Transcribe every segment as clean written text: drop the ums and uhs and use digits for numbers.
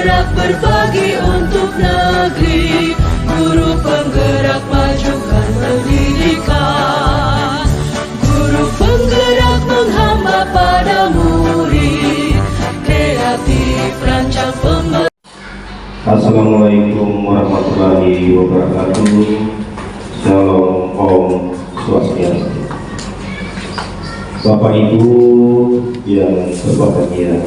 bergerak berbagi untuk negeri, guru penggerak majukan pendidikan, guru penggerak menghamba pada murid, kreatif rancang pembelajaran. Assalamualaikum warahmatullahi wabarakatuh. Shalom, Om Swastiastu. Bapak Ibu yang berbahagia,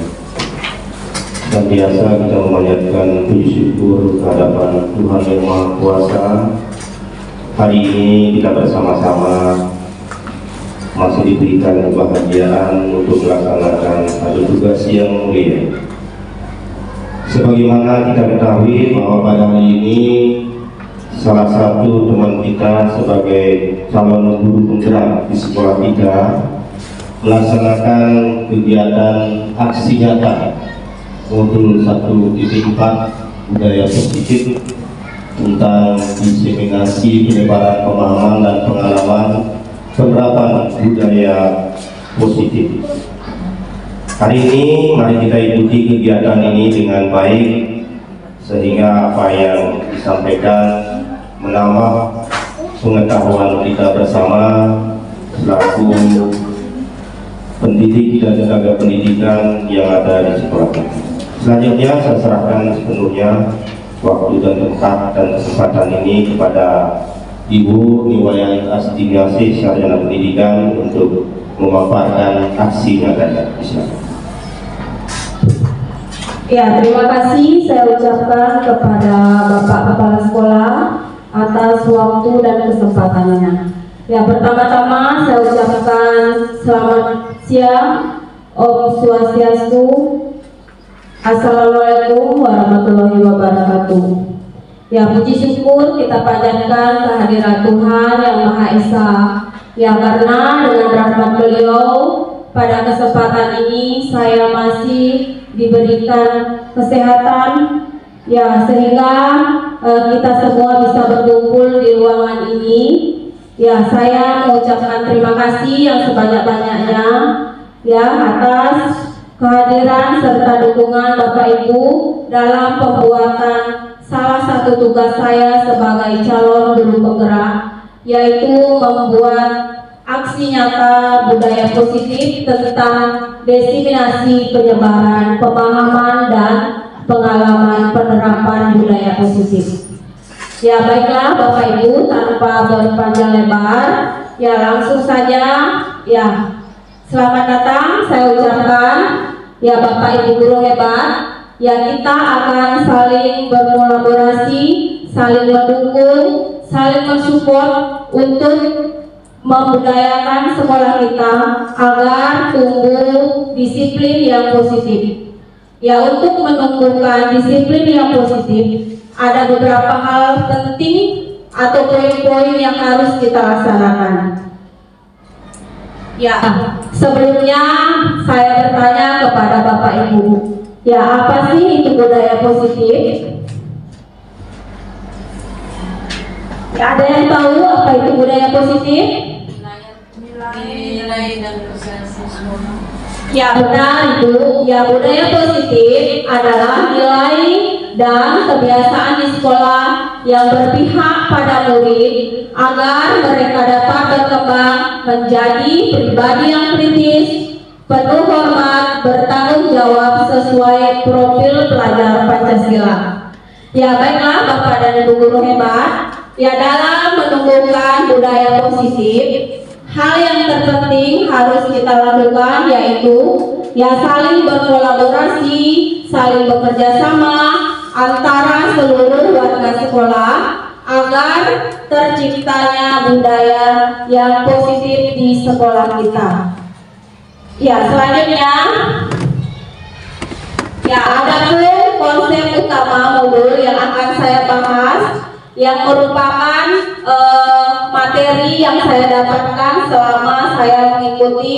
senantiasa kita memanjatkan puji syukur kehadapan Tuhan Yang Maha Kuasa. Hari ini kita bersama-sama masih diberikan kebahagiaan untuk melaksanakan satu tugas yang mulia. Sebagaimana kita ketahui bahwa pada hari ini salah satu teman kita sebagai calon guru penggerak di sekolah kita melaksanakan kegiatan aksi nyata modul 1.4 budaya positif tentang diseminasi penyebaran pemahaman dan pengalaman penerapan budaya positif. Hari ini mari kita ikuti kegiatan ini dengan baik sehingga apa yang disampaikan menambah pengetahuan kita bersama selaku pendidik dan tenaga pendidikan yang ada di sekolah kita. Selanjutnya saya serahkan sepenuhnya waktu dan tempat dan kesempatan ini kepada Ibu Niwayan Astinasih Sarjana Pendidikan untuk memaparkan aksi nyatanya. Ya, terima kasih saya ucapkan kepada Bapak Kepala Sekolah atas waktu dan kesempatannya. Ya, pertama-tama saya ucapkan selamat siang, Om Swastiastu, Assalamualaikum warahmatullahi wabarakatuh. Ya, puji syukur kita panjatkan kehadiran Tuhan Yang Maha Esa. Ya, karena dengan rahmat beliau pada kesempatan ini saya masih diberikan kesehatan, ya, sehingga kita semua bisa berkumpul di ruangan ini. Ya, saya mengucapkan terima kasih yang sebanyak-banyaknya ya atas kehadiran serta dukungan Bapak Ibu dalam pembuatan salah satu tugas saya sebagai calon guru penggerak, yaitu membuat aksi nyata budaya positif tentang diseminasi penyebaran pemahaman dan pengalaman penerapan budaya positif. Ya, baiklah Bapak Ibu, tanpa berpanjang lebar, ya langsung saja, ya selamat datang saya ucapkan, ya Bapak Ibu guru hebat, ya kita akan saling berkolaborasi, saling mendukung, saling mensupport untuk membudayakan sekolah kita agar tumbuh disiplin yang positif. Ya, untuk menumbuhkan disiplin yang positif ada beberapa hal penting atau poin-poin yang harus kita laksanakan. Ya, sebelumnya saya bertanya kepada Bapak Ibu, ya apa sih itu budaya positif? Ya, ada yang tahu apa itu budaya positif? Nilai dan siswa. Ya, benar Ibu. Ya, budaya positif adalah nilai dan kebiasaan di sekolah yang berpihak pada murid agar mereka dapat berkembang menjadi pribadi yang kritis, penuh hormat, bertanggung jawab sesuai profil pelajar Pancasila. Ya, baiklah Bapak dan Ibu guru hebat, ya dalam menumbuhkan budaya positif, hal yang terpenting harus kita lakukan yaitu ya saling berkolaborasi, saling bekerja sama antara seluruh warga sekolah agar terciptanya budaya yang positif di sekolah kita. Ya, selanjutnya ya ada pun konsep utama modul yang akan saya bahas yang merupakan materi yang saya dapatkan selama saya mengikuti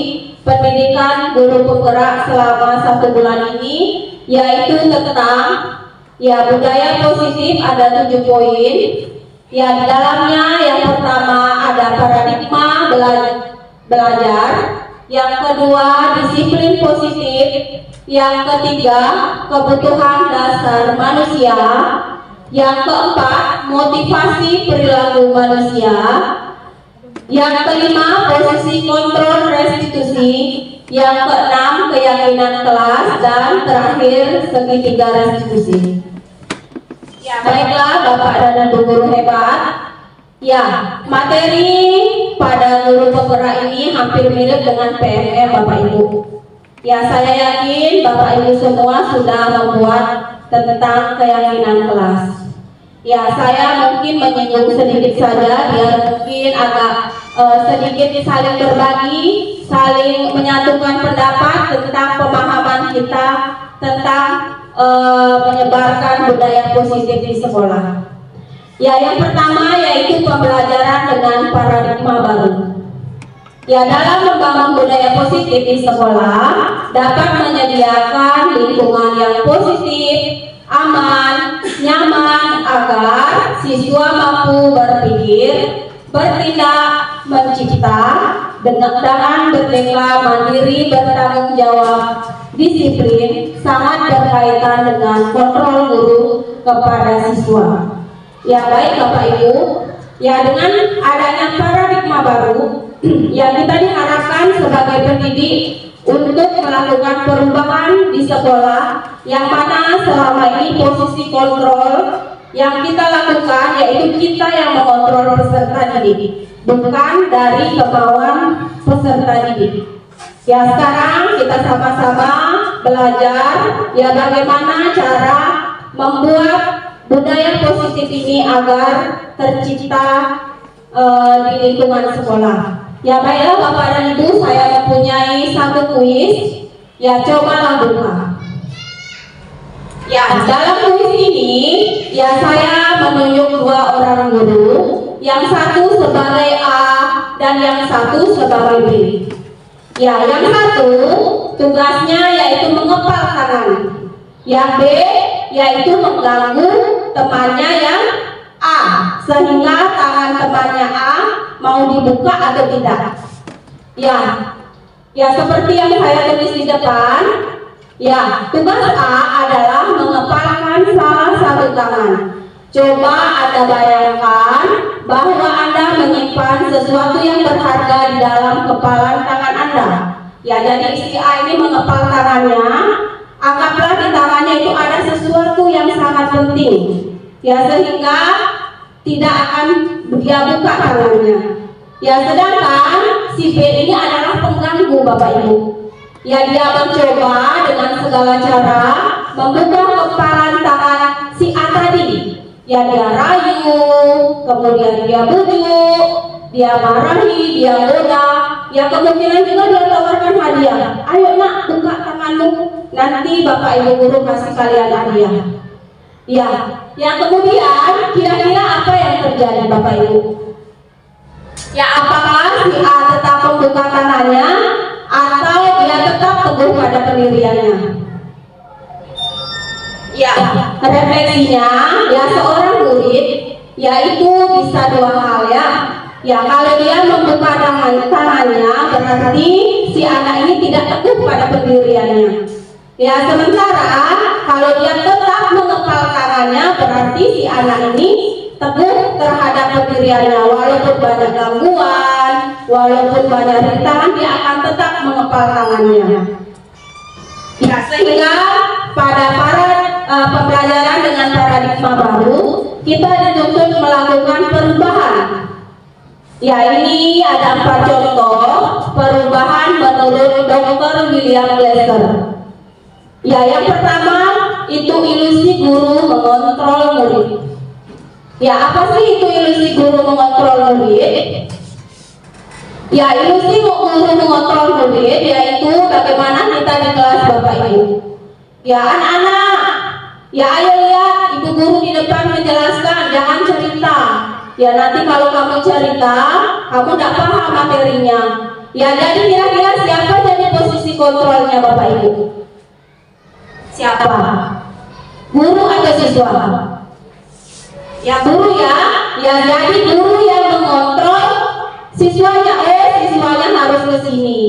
pendidikan guru penggerak selama 1 bulan ini, yaitu tentang ya budaya positif. Ada 7 poin. Ya, di dalamnya yang pertama ada paradigma belajar, yang kedua disiplin positif, Yang ketiga, kebutuhan dasar manusia. Yang keempat, motivasi perilaku manusia. Yang kelima, posisi kontrol restitusi. Yang keenam, keyakinan kelas. Dan terakhir, segitiga restitusi. Ya, baiklah Bapak dan Ibu guru hebat. Ya, materi pada guru penggerak ini hampir mirip dengan PMR Bapak Ibu. Ya, saya yakin Bapak Ibu semua sudah membuat tentang keyakinan kelas. Ya, saya mungkin menyinggung sedikit saja biar mungkin agak sedikit saling berbagi, saling menyatukan pendapat tentang pemahaman kita tentang menyebarkan budaya positif di sekolah. Ya, yang pertama yaitu pembelajaran dengan paradigma baru. Ya, dalam membangun budaya positif di sekolah dapat menyediakan lingkungan yang positif, aman, nyaman agar siswa mampu berpikir, bertindak, mencipta dengan merdeka, mandiri, bertanggung jawab, disiplin, sangat berkaitan dengan kontrol guru kepada siswa. Ya, baik Bapak Ibu, ya dengan adanya paradigma baru, ya kita diharapkan sebagai pendidik untuk melakukan perubahan di sekolah yang mana selama ini posisi kontrol yang kita lakukan yaitu kita yang mengontrol peserta didik, bukan dari kemauan peserta didik. Ya, sekarang kita sama-sama belajar ya bagaimana cara membuat budaya positif ini agar tercipta di lingkungan sekolah. Ya, baiklah Bapak dan Ibu, saya mempunyai satu kuis. Ya, cobalah buka. Ya, dalam kuis ini ya saya menunjuk dua orang guru, yang satu sebagai A dan yang satu sebagai B. Ya, yang satu tugasnya yaitu mengepal tangan. Yang B yaitu mengganggu temannya yang A sehingga tangan temannya A mau dibuka atau tidak. Ya seperti yang saya tulis di depan. Ya, tugas A adalah mengepalkan salah satu tangan. Coba Anda bayangkan bahwa Anda menyimpan sesuatu yang berharga di dalam kepalan tangan Anda. Ya, jadi si A ini mengepal tangannya. Anggaplah di tangannya itu ada sesuatu yang sangat penting. Ya, sehingga tidak akan dia buka tangannya. Ya, sedangkan si B ini adalah pengganggu Bapak Ibu. Ya, dia mencoba dengan segala cara membuka kepalan tangan si A tadi. Ya, dia rayu, kemudian dia bujuk, dia marahi, dia goda. Ya, kemungkinan juga dia tawarkan hadiah. Ayo nak, buka tanganmu, nanti Bapak Ibu guru kasih kalian hadiah. Ya, yang kemudian kira-kira apa yang terjadi Bapak Ibu? Ya, apakah si A tetap membuka tangannya atau dia tetap teguh pada pendiriannya? Ya, refleksinya ya seorang murid yaitu bisa dua hal ya. Ya, kalau dia membuka tangannya berarti si anak ini tidak teguh pada pendiriannya. Ya, sementara kalau dia tetap mengepal tangannya berarti si anak ini teguh terhadap pendiriannya, walaupun banyak gangguan, walaupun banyak rintangan, dia akan tetap mengepal tangannya. Ya, sehingga pada pembelajaran dengan paradigma baru, kita dituntut melakukan perubahan. Ya, ini ada 4 contoh perubahan menurut Dr. William Glasser. Ya, yang pertama itu ilusi guru mengontrol murid. Ya, apa sih itu ilusi guru mengontrol murid? Ya, ilusi guru mengontrol murid yaitu bagaimana kita di kelas Bapak Ibu. Ya, anak-anak, ya ayo lihat ibu guru di depan menjelaskan, jangan cerita. Ya, nanti kalau kamu cerita, kamu tidak paham materinya. Ya, jadi kira-kira siapa jadi posisi kontrolnya Bapak Ibu? Siapa? Guru atau siswa? Ya, guru ya. Ya, jadi guru yang mengontrol siswanya. Siswanya harus ke sini.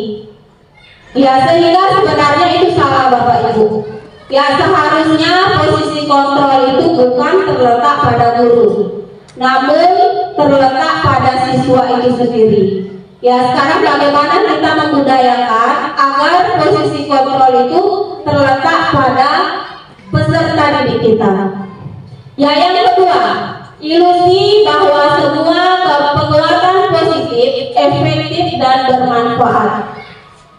Ya, sehingga sebenarnya itu salah Bapak Ibu. Ya, seharusnya posisi kontrol itu bukan terletak pada guru, namun terletak pada siswa itu sendiri. Ya, sekarang bagaimana kita membudayakan agar posisi kontrol itu terletak pada peserta didik kita. Ya, yang kedua, ilusi bahwa semua penguatan positif, efektif dan bermanfaat.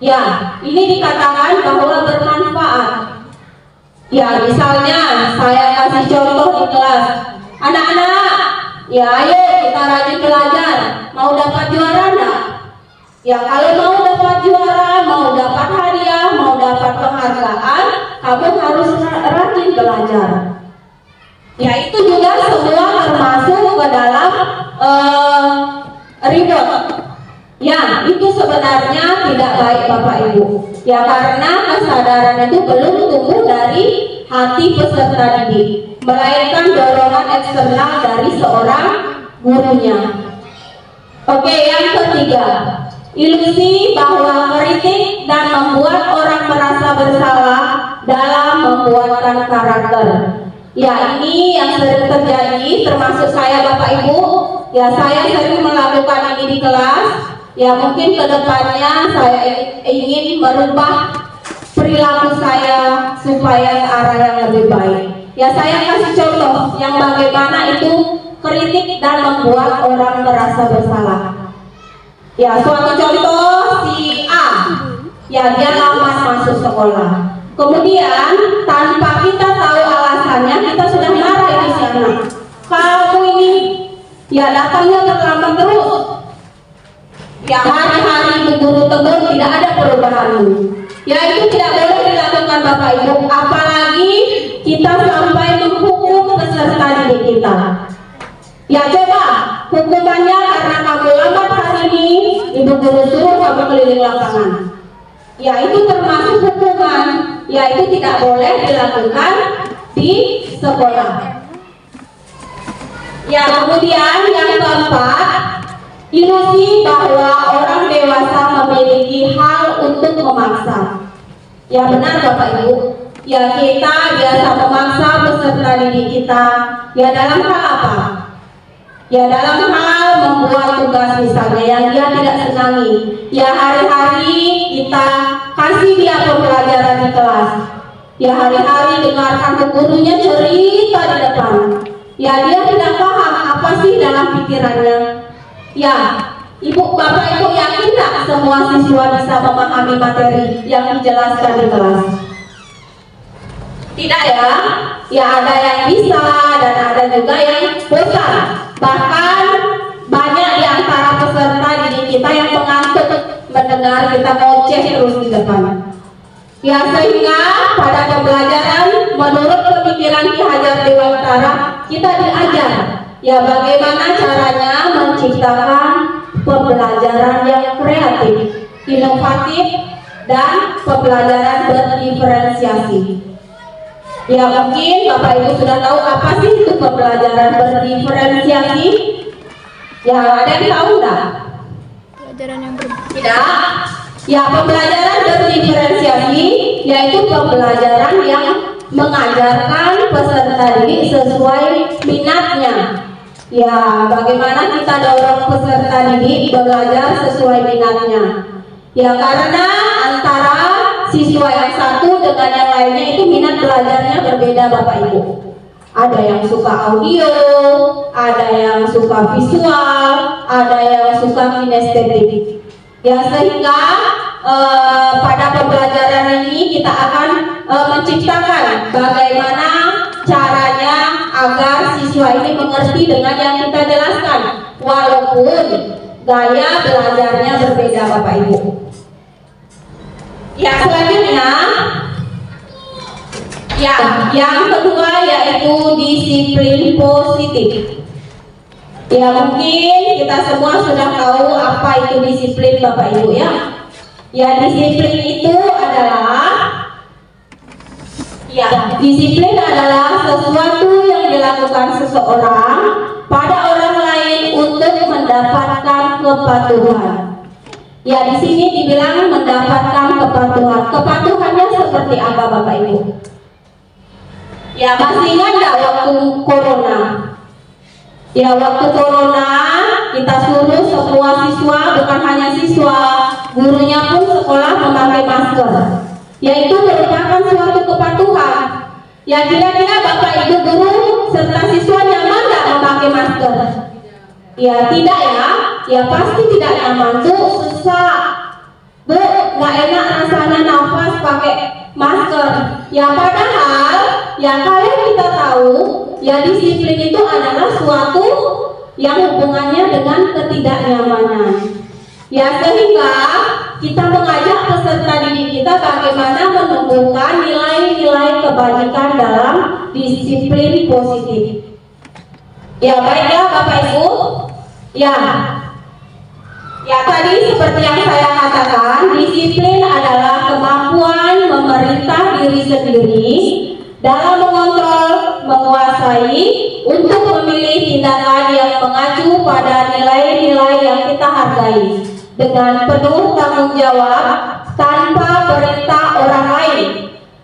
Ya, ini dikatakan bahwa bermanfaat. Ya, misalnya saya kasih contoh di kelas, anak-anak, ya ayo kita rajin belajar, mau dapat juara enggak? Ya, kalau mau dapat juara, mau dapat hadiah, mau dapat penghargaan, kamu harus rajin belajar. Ya, itu juga semua termasuk ke dalam reward. Ya, itu sebenarnya tidak baik Bapak Ibu. Ya, karena kesadaran itu belum tumbuh dari hati peserta didik, melainkan dorongan eksternal dari seorang gurunya. Oke, yang ketiga, ilusi bahwa kritik dan membuat orang merasa bersalah dalam membuatkan karakter. Ya, ini yang sering terjadi, termasuk saya Bapak Ibu. Ya, saya sering melakukan ini di kelas. Ya, mungkin kedepannya saya ingin merubah perilaku saya supaya ke arah yang lebih baik. Ya, saya kasih contoh yang bagaimana itu kritik dan membuat orang merasa bersalah. Ya, suatu contoh, si A, ya dia lambat masuk sekolah. Kemudian tanpa kita tahu alasannya, kita sudah marah ini si anak. Kamu ini ya datangnya terlambat terus. Ya, hari-hari Bu Guru tegur tidak ada perubahan. Ya, itu tidak boleh dilakukan Bapak Ibu, apalagi kita sampai menghukum peserta didik kita. Ya, coba hukumannya karena kamu lambat hari ini, Ibu Guru suruh kamu keliling lapangan. Ya, itu termasuk hukuman. Ya, itu tidak boleh dilakukan di sekolah. Ya, kemudian yang keempat, ilusi bahwa orang dewasa memiliki hal untuk memaksa. Ya, benar Bapak Ibu. Ya, kita biasa memaksa peserta didik kita. Ya, dalam hal apa? Ya, dalam hal membuat tugas misalnya yang dia tidak senangi. Ya, hari-hari kita kasih dia pembelajaran di kelas. Ya, hari-hari dengarkan gurunya cerita di depan. Ya, dia tidak paham apa sih dalam pikirannya. Ya, Ibu Bapak Ibu yakin tak semua siswa bisa memahami materi yang dijelaskan di kelas? Tidak ya? Ya, ada yang bisa dan ada juga yang bosan. Bahkan banyak di antara peserta didik kita yang mengantuk mendengar kita ngoceh terus di depan. Ya, sehingga pada pembelajaran menurut pemikiran Ki Hajar Dewantara kita diajar ya bagaimana caranya menciptakan pembelajaran yang kreatif, inovatif, dan pembelajaran berdiferensiasi. Ya, mungkin Bapak Ibu sudah tahu apa sih itu pembelajaran berdiferensiasi? Ya, ada yang tahu enggak? Pelajaran yang Tidak. Ya, pembelajaran berdiferensiasi yaitu pembelajaran yang mengajarkan peserta didik sesuai minatnya. Ya, bagaimana kita dorong peserta didik belajar sesuai minatnya. Ya, karena antara siswa yang satu dengan yang lainnya itu minat belajarnya berbeda Bapak Ibu. Ada yang suka audio, ada yang suka visual, ada yang suka kinestetik. Ya, sehingga pada pembelajaran ini kita akan menciptakan bagaimana caranya agar siswa ini mengerti dengan yang kita jelaskan, walaupun gaya belajarnya berbeda Bapak Ibu. Ya, selanjutnya ya, yang kedua yaitu disiplin positif. Ya, mungkin kita semua sudah tahu apa itu disiplin Bapak Ibu ya. Ya, disiplin itu adalah disiplin adalah sesuatu yang dilakukan seseorang pada orang lain untuk mendapatkan kepatuhan. Ya, di sini dibilang mendapatkan kepatuhan. Kepatuhannya seperti apa Bapak Ibu? Ya, masih ingat nggak waktu corona? Ya, waktu corona kita suruh semua siswa, bukan hanya siswa, gurunya pun sekolah memakai masker. Ya, itu merupakan suatu kepatuhan. Ya, kira-kira Bapak Ibu guru serta siswa nyaman nggak memakai masker? Ya, tidak ya. Ya, pasti tidak nyaman. Bu, susah. Bu, nggak enak rasanya nafas pakai masker. Ya, padahal ya kalian kita tahu ya disiplin itu adalah suatu yang hubungannya dengan ketidaknyamanan. Ya, sehingga kita mengajak peserta didik kita bagaimana menumbuhkan nilai-nilai kebajikan dalam disiplin positif. Ya, baiklah Bapak Ibu. Ya, tadi seperti yang saya katakan, disiplin adalah kemampuan memerintah diri sendiri dalam mengontrol, menguasai, untuk memilih tindakan yang mengacu pada nilai-nilai yang kita hargai dengan penuh tanggung jawab tanpa perintah orang lain.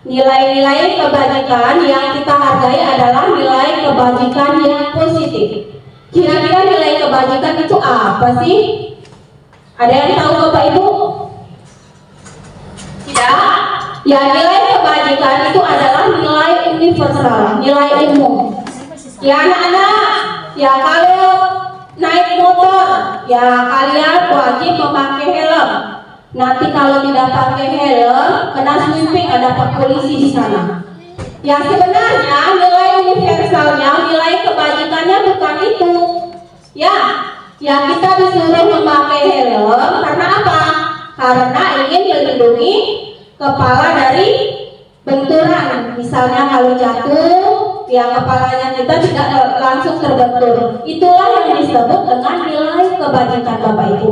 Nilai-nilai kebajikan yang kita hargai adalah nilai kebajikan yang positif. Kira-kira nilai kebajikan itu apa sih? Ada yang tahu Bapak Ibu? Tidak? Ya, nilai kebajikan itu adalah nilai universal, nilai umum. Ya anak-anak, ya kalau naik motor, ya kalian wajib memakai helm. Nanti kalau tidak pakai helm, kena sweeping, ada Pak polisi di sana. Ya, sebenarnya nilai universalnya, nilai kebajikannya bukan itu. Ya kita disuruh memakai helm karena apa? Karena ingin melindungi kepala dari benturan. Misalnya kalau jatuh, ya kepalanya kita tidak langsung terbentur. Itulah yang disebut dengan nilai kebajikan Bapak Ibu.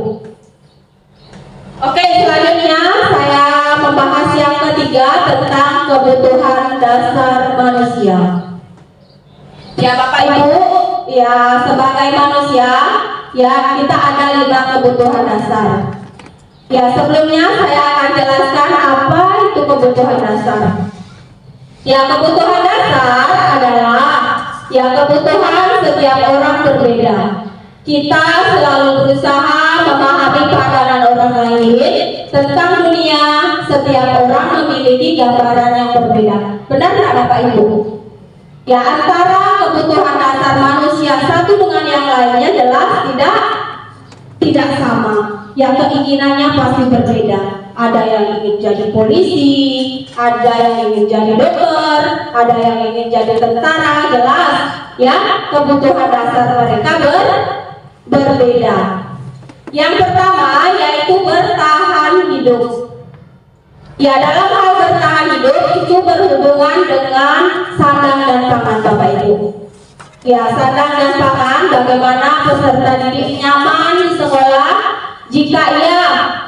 Oke, selanjutnya saya membahas yang ketiga tentang kebutuhan dasar manusia. Ya Bapak Ibu, ya sebagai manusia, ya kita ada 5 kebutuhan dasar. Ya, sebelumnya saya akan jelaskan apa itu kebutuhan dasar. Ya, kebutuhan dasar adalah ya kebutuhan setiap orang berbeda. Kita selalu berusaha memahami pandangan orang lain tentang dunia. Setiap orang memiliki gambaran yang berbeda. Benar nggak Bapak Ibu? Ya, antara kebutuhan dasar manusia satu dengan yang lainnya jelas tidak sama. Yang keinginannya pasti berbeda. Ada yang ingin jadi polisi, ada yang ingin jadi dokter, ada yang ingin jadi tentara. Jelas ya, kebutuhan dasar mereka berbeda. Yang pertama yaitu bertahan hidup. Ya, dalam hal bertahan hidup itu berhubungan dengan sandang dan pangan Bapak Ibu. Ya, sandang dan pangan, bagaimana peserta didik nyaman di sekolah. Jika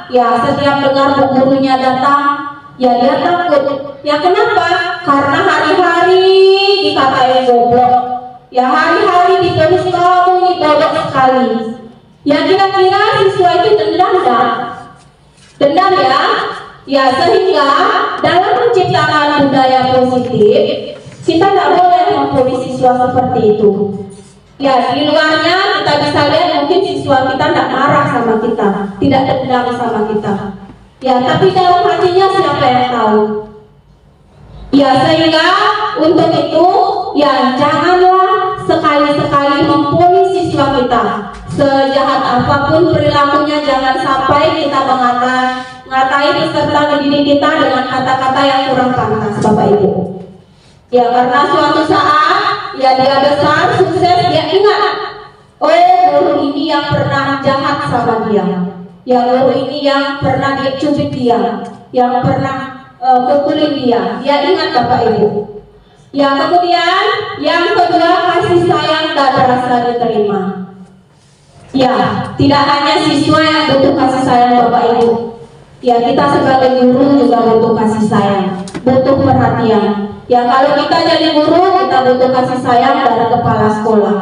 ya setiap dengar bu gurunya datang, ya dia takut. Ya kenapa? Karena hari-hari dikatain goblok. Ya hari-hari ditulis kamu ini bodoh sekali. Ya kira-kira siswa itu dendam enggak? Dendam ya? Ya, sehingga dalam menciptakan budaya positif, kita tidak boleh membuli siswa seperti itu. Ya, di luarnya kita bisa lihat mungkin siswa kita tidak marah sama kita, tidak dendam sama kita. Ya, tapi dalam hatinya siapa yang tahu? Ya, sehingga untuk itu, ya janganlah sekali-sekali membuli siswa kita. Sejahat apapun perilakunya, jangan sampai kita ngatai peserta didik kita dengan kata-kata yang kurang pantas Bapak Ibu. Ya, karena suatu saat ya dia besar, sukses, dia ingat, oh guru ini yang pernah jahat sama dia, ya guru ini yang pernah dia cubit dia, yang pernah mukulin dia ingat Bapak Ibu. Ya, kemudian yang kedua, kasih sayang dan rasa diterima. Ya, tidak hanya siswa yang butuh kasih sayang Bapak Ibu. Ya, kita sebagai guru juga butuh kasih sayang, butuh perhatian. Ya, kalau kita jadi guru, kita butuh kasih sayang dari kepala sekolah.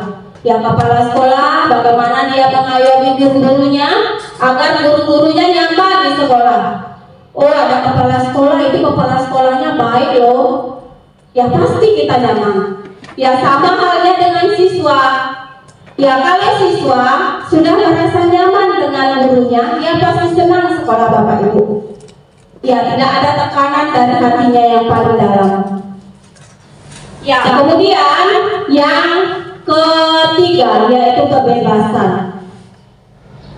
Ya, kepala sekolah bagaimana dia mengayomi guru-gurunya agar guru-gurunya nyaman di sekolah. Oh, ada kepala sekolah, itu kepala sekolahnya baik loh. Ya pasti kita nyaman. Ya sama halnya dengan siswa. Ya kalau siswa sudah merasa nyaman dengan gurunya, dia pasti senang sekolah Bapak Ibu. Ya tidak ada tekanan dari hatinya yang paling dalam. Ya kemudian yang ketiga yaitu kebebasan.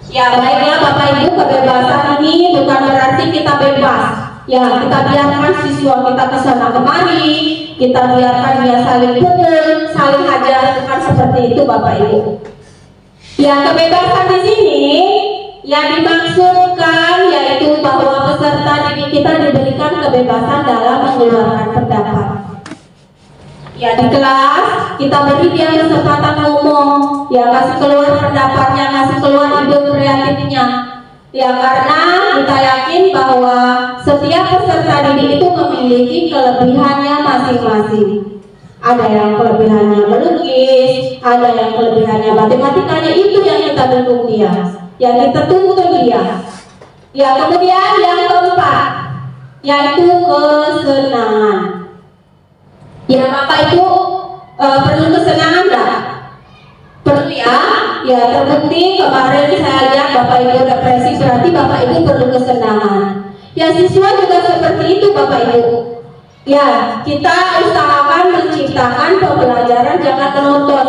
Ya baiklah Bapak Ibu, kebebasan ini bukan berarti kita bebas. Ya kita biarkan siswa kita ke sana kemari, kita biarkan dia saling pukul, saling hajar, bukan seperti itu Bapak Ibu. Ya kebebasan di sini yang dimaksudkan yaitu bahwa peserta didik kita diberikan kebebasan dalam mengeluarkan pendapat. Ya di kelas kita beri dia kesempatan ngomong, ya kasih keluar pendapatnya, kasih keluar ide kreatifnya. Ya karena kita yakin bahwa setiap peserta didik itu memiliki kelebihannya masing-masing. Ada yang kelebihannya melukis, ada yang kelebihannya matematikanya, itu yang kita dukung dia, yang kita tuntun dia. Ya kemudian yang keempat yaitu kesenangan. Ya Bapak Ibu perlu kesenangan enggak? Perlu ya. Ya terbukti kemarin saya lihat Bapak Ibu depresi, berarti Bapak Ibu perlu kesenangan. Ya siswa juga seperti itu Bapak Ibu. Ya kita usahakan menciptakan pembelajaran, jangan menonton.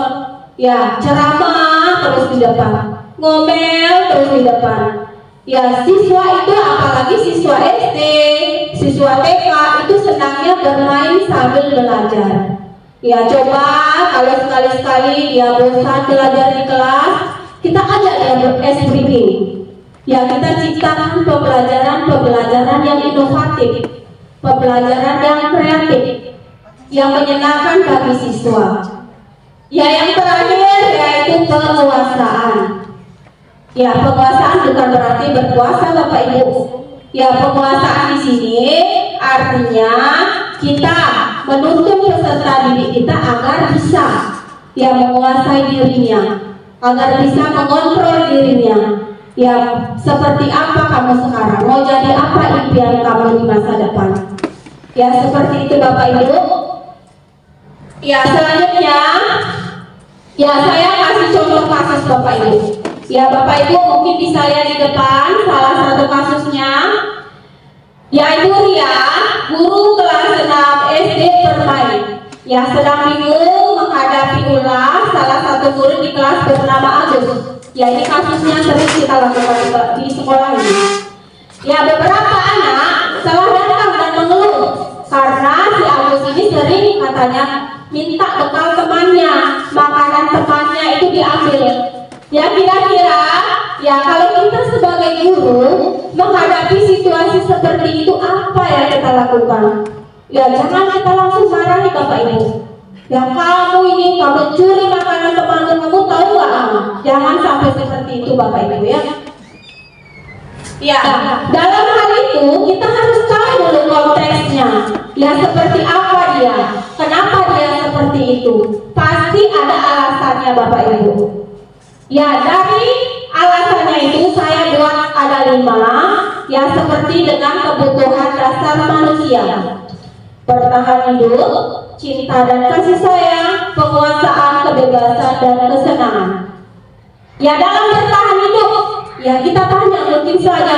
Ya ceramah terus di depan, ngomel terus di depan. Ya siswa itu apalagi siswa SD, siswa TK itu senangnya bermain sambil belajar. Ya coba kalau sekali-sekali dia bosan belajar di kelas, kita ajak dia berekspresi. Ya kita ciptakan pembelajaran yang inovatif, pembelajaran yang kreatif, yang menyenangkan bagi siswa. Ya yang terakhir yaitu penguasaan. Ya penguasaan bukan berarti berkuasa Bapak Ibu. Ya penguasaan di sini artinya kita menuntun peserta didik kita agar bisa ya menguasai dirinya, agar bisa mengontrol dirinya. Ya seperti apa kamu sekarang, mau jadi apa impian kamu di masa depan. Ya seperti itu Bapak Ibu. Ya selanjutnya ya saya kasih contoh kasus Bapak Ibu. Ya Bapak Ibu mungkin bisa lihat di depan salah satu kasusnya, yaitu Ria, guru kelas 6 SD bermain. Ya sedang bingung menghadapi ulas salah satu murid di kelas bernama Agus. Ya ini kasusnya sering kita lakukan di sekolah ini. Ya beberapa anak telah datang dan mengeluh karena si Agus ini sering katanya minta bekal temannya, makanan temannya itu diambil. Ya kira-kira ya kalau kita sebagai guru menghadapi situasi seperti itu apa yang kita lakukan? Ya jangan kita langsung marahi Bapak Ibu. Ya kamu ini kamu curi makanan temanmu, kamu tahu nggak? Jangan sampai seperti itu Bapak Ibu ya. Ya dalam hal itu kita harus tahu dulu konteksnya. Ya seperti apa dia? Kenapa dia seperti itu? Pasti ada alasannya Bapak Ibu. Ya dari alasannya itu saya buat ada 5. Ya seperti dengan kebutuhan dasar manusia: bertahan hidup, cinta dan kasih sayang, penguasaan, kebebasan dan kesenangan. Ya dalam bertahan hidup, ya kita tanya mungkin saja,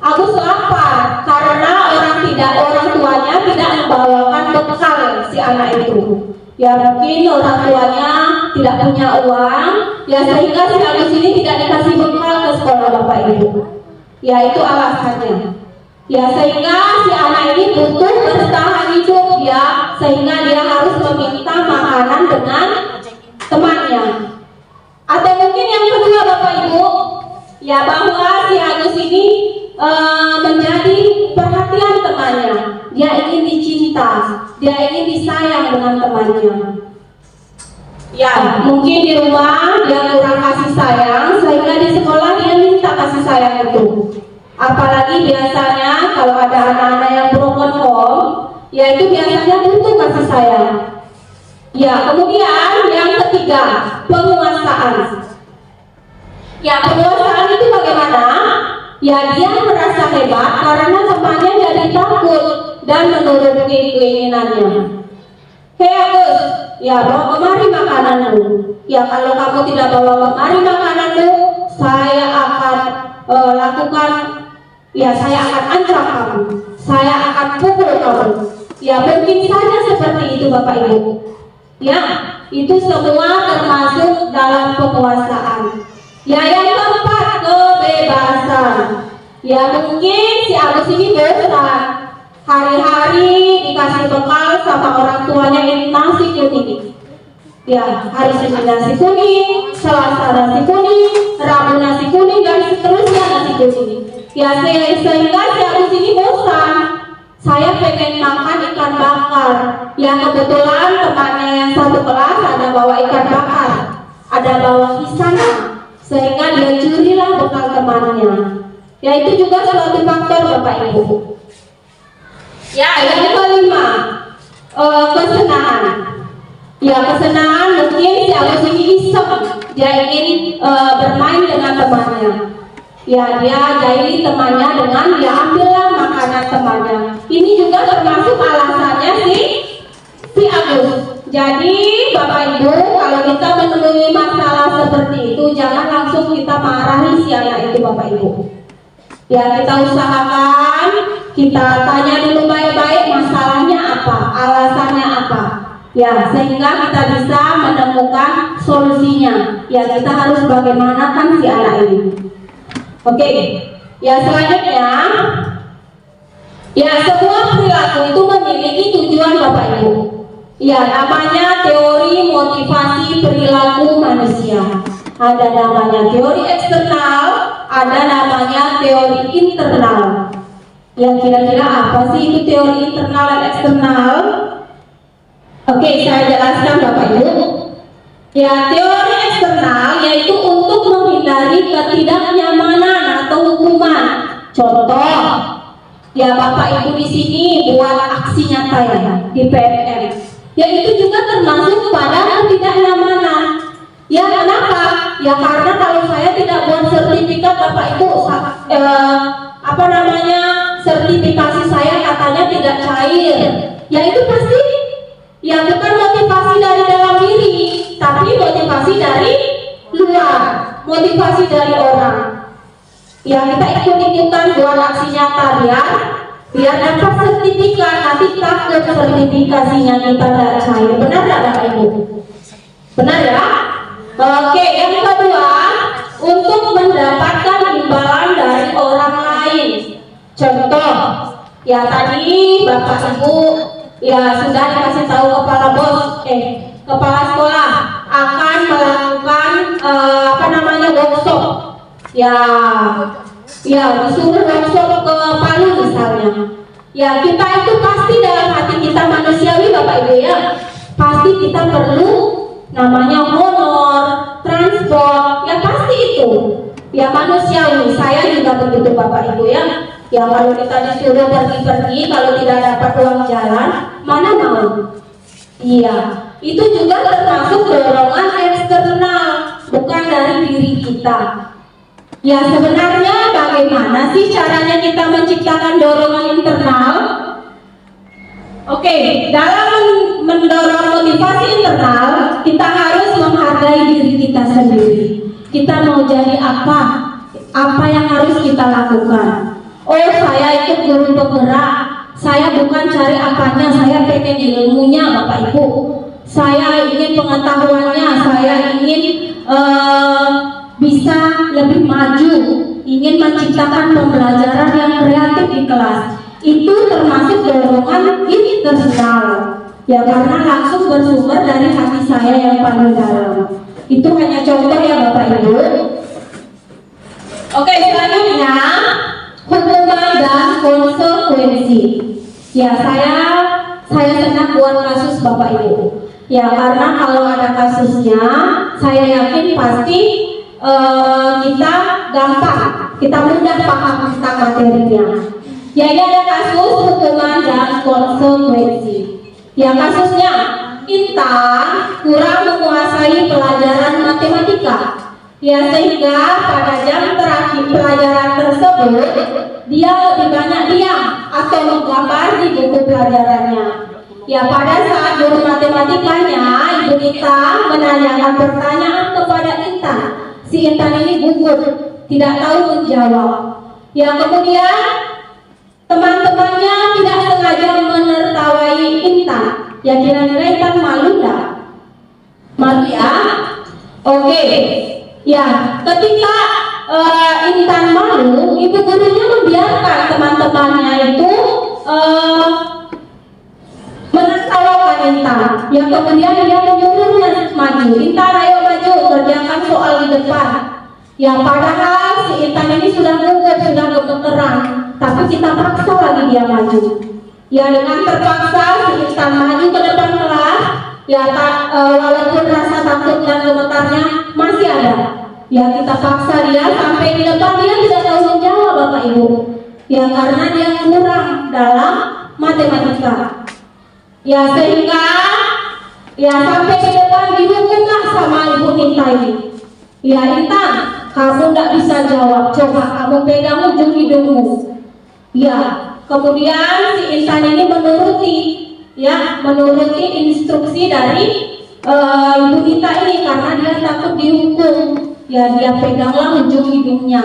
Agus lapar karena orang tuanya tidak membawakan bekal si anak itu. Ya mungkin orang tuanya tidak punya uang, ya sehingga si Agus ini tidak dikasih bekal ke sekolah Bapak Ibu. Ya itu alasannya. Ya sehingga si anak ini butuh bertahan hidup ya, sehingga dia harus meminta makanan dengan temannya. Atau mungkin yang kedua Bapak Ibu, ya bahwa si Agus ini menjadi perhatian temannya. Dia ingin dicinta, dia ingin disayang dengan temannya. Ya mungkin di rumah dia kurang kasih sayang, sehingga di sekolah dia minta kasih sayang itu. Apalagi biasanya kalau ada anak-anak yang broken home, ya itu biasanya butuh kasih sayang. Ya kemudian yang ketiga, penguasaan. Ya penguasaan itu bagaimana? Ya dia merasa hebat karena temannya jadi takut dan menuruti keinginannya. Hei Agus, ya bawa kemari makananmu. Ya kalau kamu tidak bawa kemari makananmu, saya akan lakukan, ya saya akan ancam kamu, saya akan pukul kamu. Ya mungkin saja seperti itu Bapak Ibu. Ya, itu semua termasuk dalam penguasaan. Ya yang keempat, kebebasan. Ya mungkin si Agus ini bosan, hari-hari dikasih bekal sama orang tuanya ini nasi kuning. Ya, hari Senin nasi kuning, Selasa nasi kuning, Rabu nasi kuning, dan seterusnya nasi kuning. Ya sehingga si Agus ini bosan. Saya pengen makan ikan bakar. Yang kebetulan temannya yang satu kelas ada bawa ikan bakar, ada bawa pisang, sehingga dia curilah bekal temannya. Ya itu juga suatu faktor Bapak Ibu. Ya yang kelima, kesenangan. Ya kesenangan mungkin si Agus ini iseng, dia ingin bermain dengan temannya. Ya dia jahili temannya dengan dia ambillah makanan temannya. Ini juga termasuk alasannya si Agus. Jadi Bapak Ibu, kalau kita menemui masalah seperti itu, jangan langsung kita marahi si anak itu Bapak Ibu. Ya kita usahakan, kita tanya dulu baik-baik masalahnya apa, alasannya apa. Ya sehingga kita bisa menemukan solusinya. Ya kita harus bagaimanakan si anak ini. Oke, ya selanjutnya, ya semua perilaku itu memiliki tujuan Bapak Ibu. Ya namanya teori motivasi perilaku manusia. Ada namanya teori eksternal, ada namanya teori internal. Yang kira-kira apa sih itu teori internal dan eksternal? Oke, saya jelaskan Bapak Ibu. Ya, teori eksternal yaitu untuk menghindari ketidaknyamanan atau hukuman. Contoh, ya Bapak Ibu di sini buat aksi nyata ya di PMM. Ya itu juga termasuk pada ketidaknyamanan. Ya kenapa? Ya karena kalau saya tidak buat sertifikat Bapak Ibu, sertifikasi saya katanya tidak cair. Ya itu pasti ya bukan motivasi dari dalam diri, tapi motivasi dari luar, motivasi dari orang. Ya kita ikut-ikutan buat aksi nyata biar dapat sertifikat, nanti takut sertifikasinya kita tidak cair. Benar tidak Bapak Ibu? Benar ya? Oke, yang kedua, untuk mendapatkan imbalan dari orang lain. Contoh, ya tadi Bapak Ibu ya sudah dikasih tahu kepala sekolah akan melakukan workshop. Ya disuruh workshop ke Palu misalnya. Ya kita itu pasti dalam hati kita manusiawi Bapak Ibu ya, pasti kita perlu namanya honor, transport, ya pasti itu. Ya manusiawi, saya juga begitu Bapak Ibu ya. Ya kalau kita disuruh pergi-pergi, kalau tidak dapat uang jalan, mana mau? Iya, itu juga termasuk dorongan eksternal, bukan dari diri kita. Ya sebenarnya bagaimana sih caranya kita menciptakan dorongan internal? Oke, dalam mendorong motivasi internal, kita harus menghargai diri kita sendiri. Kita mau jadi apa? Apa yang harus kita lakukan? Oh, saya ikut guru penggerak. Saya bukan cari apanya, saya pengen ilmunya Bapak Ibu. Saya ingin pengetahuannya, saya ingin bisa lebih maju, ingin menciptakan pembelajaran yang kreatif di kelas. Itu termasuk dorongan internal. Ya karena langsung bersumber dari hati saya yang paling dalam. Itu hanya contoh ya Bapak Ibu. Oke, selanjutnya hukuman dan konsekuensi. Ya saya senang buat kasus Bapak Ibu. Ya karena kalau ada kasusnya, saya yakin pasti kita gampang, kita mudah paham tentang materinya. Ya ini ada kasus hukuman dan konsekuensi. Ya kasusnya Intan kurang menguasai pelajaran matematika. Ya sehingga pada jam terakhir pelajaran tersebut tersebut, dia lebih banyak diam atau menggambar di buku pelajarannya. Ya, pada saat guru matematikanya, Ibu Nita menanyakan pertanyaan kepada Intan. Si Intan ini gugup, tidak tahu menjawab. Ya, kemudian teman-temannya tidak sengaja menertawai Intan. Ya, kira-kira Intan malu enggak? Malu ya? Oke. Ya, ketika Intan malu, ibu gurunya membiarkan teman-temannya itu menertawakan Intan. Ya, kemudian dia menyuruhnya maju. Intan, ayo maju, kerjakan soal di depan. Ya, padahal si Intan ini sudah gugup, sudah gemeteran, tapi kita paksa lagi dia maju. Ya, dengan terpaksa si Intan maju ke depan kelas. Ya, walaupun rasa takut dan gemetarnya masih ada. Ya, kita paksa dia sampai di depan, dia tidak tahu menjawab, Bapak Ibu. Ya, karena dia kurang dalam matematika. Ya, sehingga ya sampai di depan dihukumlah sama Ibu Nita ini. Ya, Intan, kamu tidak bisa jawab, coba kamu pegang ujung hidungmu. Ya, kemudian si Intan ini menuruti instruksi dari Ibu Nita ini karena dia takut dihukum. Ya, dia peganglah ujung hidungnya.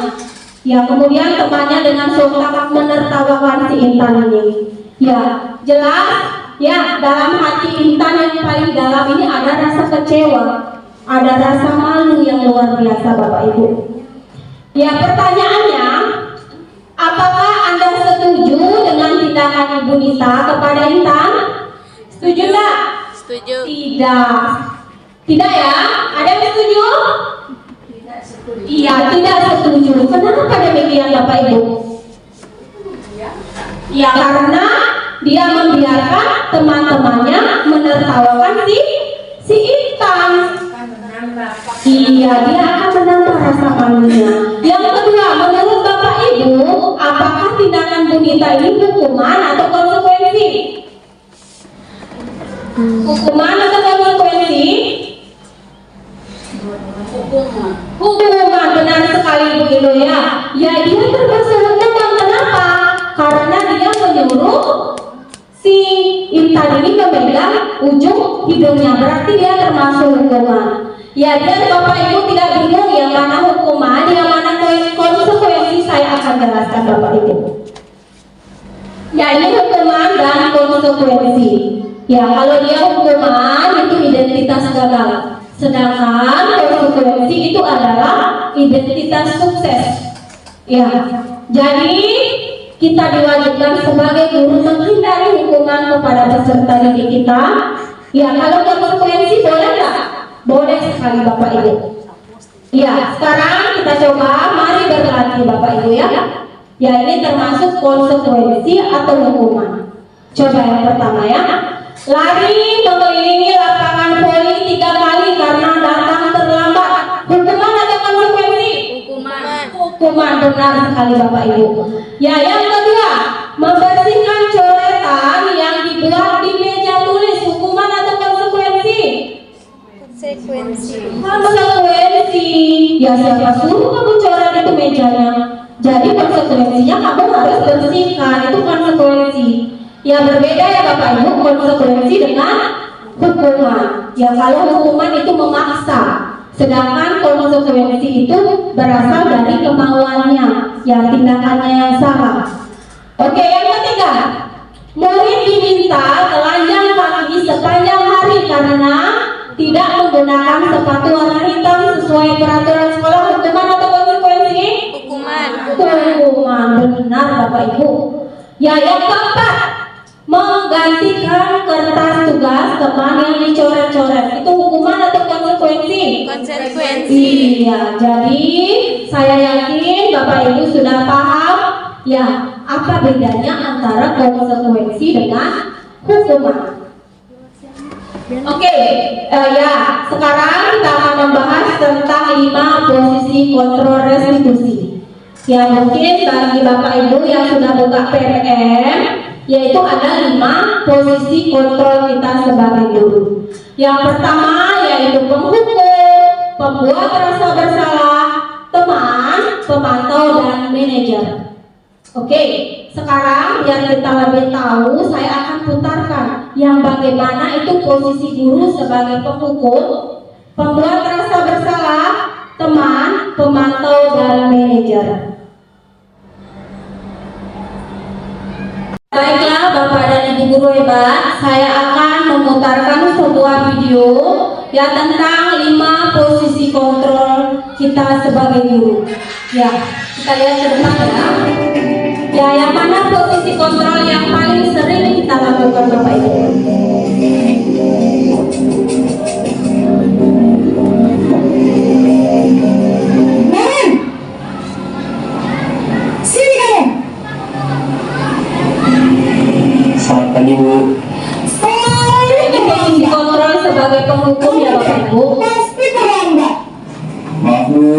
Ya, kemudian temannya dengan sontak menertawakan si Intan ini. Ya, jelas ya dalam hati Intan yang paling dalam ini ada rasa kecewa, ada rasa malu yang luar biasa, Bapak Ibu. Ya, pertanyaannya, apakah Anda setuju dengan tindakan Ibu Nita kepada Intan? Setuju enggak? Setuju. Tidak. Tidak ya? Ada yang setuju? Iya, tidak setuju. Kenapa demikian, Bapak Ibu? Ya, karena dia membiarkan teman-temannya menertawakan si Intan. Iya, dia akan menambah rasa malunya. Yang kedua, menurut Bapak Ibu, apakah tindakan Bu Nita ini hukuman atau konsekuensi? Hukuman atau konsekuensi? Hukuman, benar sekali Bu Indo ya. Ya, dia termasuk hukuman. Kenapa? Karena dia menyuruh si Intan ini memegang ujung hidungnya, berarti dia termasuk hukuman. Ya, dia Bapak Ibu tidak bingung yang mana hukuman, yang mana konsekuensi, saya akan jelaskan Bapak Ibu. Ya, ini hukuman dan konsekuensi. Ya, kalau dia hukuman itu identitas gagal, sedangkan konsekuensi itu adalah identitas sukses. Ya, jadi kita diwajibkan sebagai guru menghindari hukuman kepada peserta didik kita. Ya, kalau konsekuensi boleh nggak? Boleh sekali Bapak Ibu. Ya, sekarang kita coba, mari berlatih Bapak Ibu ya. Ya, ini termasuk konsekuensi atau hukuman. Coba yang pertama ya. Lari mengelilingi lapangan voli 3 kali karena datang terlambat. Hukuman atau konsekuensi? Hukuman. Hukuman, benar sekali Bapak Ibu. Ya, yang kedua, membersihkan coretan yang dibuat di meja tulis. Hukuman atau konsekuensi? Konsekuensi. Konsekuensi. Ya, siapa suruh kamu coret itu mejanya? Jadi konsekuensinya kamu harus bersihkan, itu konsekuensi. Ya, berbeda ya Bapak Ibu, konsekuensi dengan hukuman. Ya, kalau hukuman itu memaksa, sedangkan konsekuensi itu berasal dari kemauannya, ya tindakannya yang salah. Oke, yang ketiga, murid diminta telanjang kaki sepanjang hari karena tidak menggunakan sepatu warna hitam sesuai peraturan sekolah. Hukuman atau konsekuensi? Hukuman. Hukuman, benar Bapak Ibu. Ya, yang keempat, menggantikan kertas tugas teman yang dicoret-coret. Itu hukuman atau konsekuensi? Konsekuensi. Iya, jadi saya yakin Bapak Ibu sudah paham ya apa bedanya antara konsekuensi dengan hukuman. Oke, ya sekarang kita akan membahas tentang 5 posisi kontrol restitusi. Ya, mungkin bagi Bapak Ibu yang sudah buka PRM, yaitu ada 5 posisi kontrol kita sebagai guru. Yang pertama yaitu penghukum, pembuat rasa bersalah, teman, pemantau, dan dan manajer. Oke, sekarang biar kita lebih tahu, saya akan putarkan yang bagaimana itu posisi guru sebagai penghukum, pembuat rasa bersalah, teman, pemantau, dan manajer. Baiklah Bapak dan Ibu guru hebat, saya akan memutarkan sebuah video ya tentang 5 posisi kontrol kita sebagai guru. Ya, kita lihat ke depan ya. Ya, yang mana posisi kontrol yang paling sering kita lakukan Bapak Ibu? Maren, sini kamu. Selamat pagi Bu. Ini posisi kontrol sebagai penghukum ya Bapak Ibu. Pasti terlambat. Maaf Bu,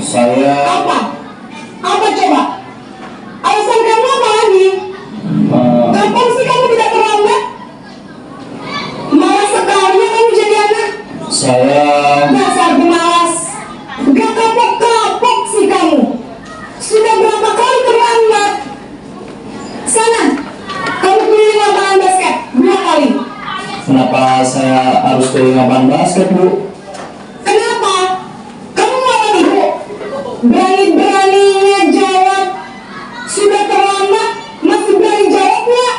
saya Apa? Apa coba? Alasan kamu apa lagi? Kapan sih kamu tidak terlambat? Malas sekali ya kamu jadi anak. saya Dasar pemalas. Gak kapok-kapok sih kamu. Sudah berapa kali terlambat? Sana, kamu keliling lapangan basket 2 kali. kenapa saya harus ke lapangan basket Bu? Kenapa? Kamu malah ibu. Berani-beraninya jawab. Sudah terlambat, masih berani jawab nggak?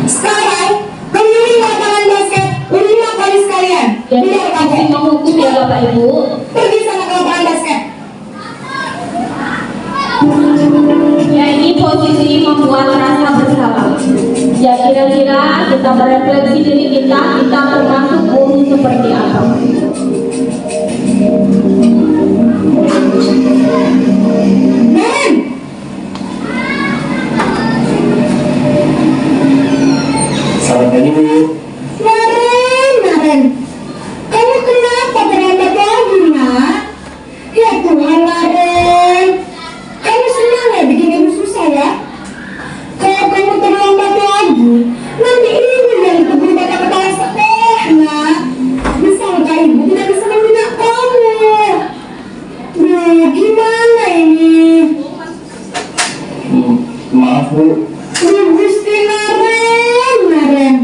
Sekarang, keliling lapangan basket 5 kali sekalian. Jadi Biar posisi kamu menghukum ya Bapak Ibu. pergi sana ke lapangan basket. Ya, ini posisi membuat rasa bersalah. Ya, kira-kira kita merefleksi diri kita termasuk guru seperti apa? Maren, Selamat pagi Bu. Maren, kamu kenapa terlambat lagi, nak? Ya Tuhan, Maren, kamu senang ya bikin ibu susah ya? Kalau kamu terlambat lagi, nanti ibu yang tegur pada kepala sekolah, nak. Disangka ibu tidak bisa membina kamu. Duh, gimana ini? Maaf Bu, Gusti Maren,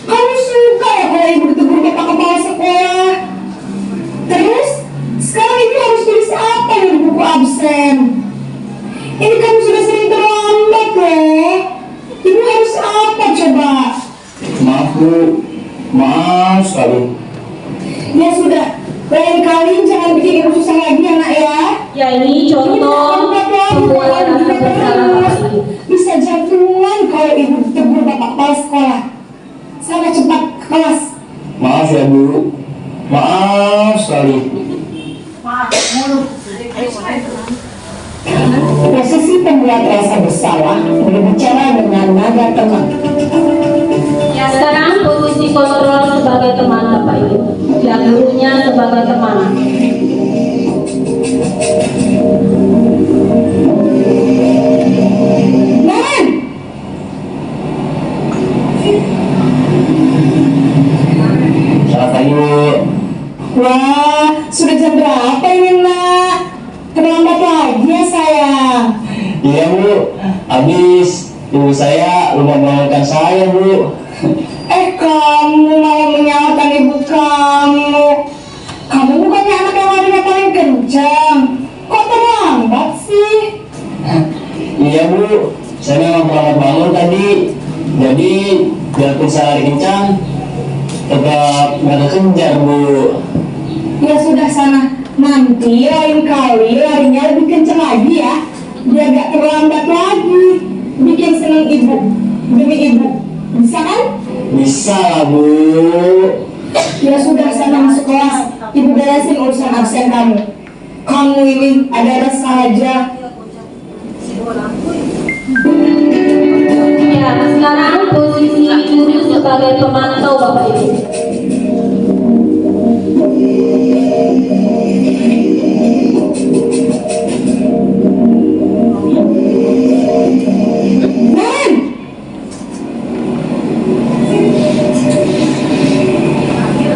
kamu suka ya kalau ibu ditegur bapak kepala sekolah? Terus, sekarang ibu harus tulis apa di buku absen? Ini kamu sudah sering terlambat loh. Ibu harus apa coba? maaf Bu, maaf sekali. Ya sudah, lain kali jangan bikin ibu susah lagi ya nak ya. Ya, ini contoh membuat rasa bersalah Bapak Ibu. Bisa jantungan kalau ibu ditegur bapak kepala sekolah. Sana cepat ke kelas. Maaf ya Bu, maaf sekali. Posisi pembuat rasa bersalah berbicara dengan nada tenang. Ya, sekarang posisi kontrol sebagai teman Bapak Ibu. Ya, gurunya sebagai teman. Maren, Selamat pagi Bu. wah sudah jam berapa ini nak? Terlambat lagi ya sayang. Iya Bu, habis ibu saya lupa mengenalkan saya Bu. Kamu malah menyalahkan ibu kamu. Kamu bukannya anak yang larinya paling kencang. Kok terlambat sih? Iya Bu, saya memang terlambat bangun tadi. Jadi biarpun saya lari kencang, tetap nggak kekejar Bu. Ya sudah sana. Nanti lain kali larinya lebih kencang lagi ya. Biar gak terlambat lagi. Bikin seneng ibu. Demi ibu. Bisa kan? Bisa lah Bu. Ya sudah sana masuk kelas. Ibu beresin urusan absen kamu. Kamu ini ada saja. Ya, sekarang posisi guru sebagai pemantau Bapak Ibu. Maren,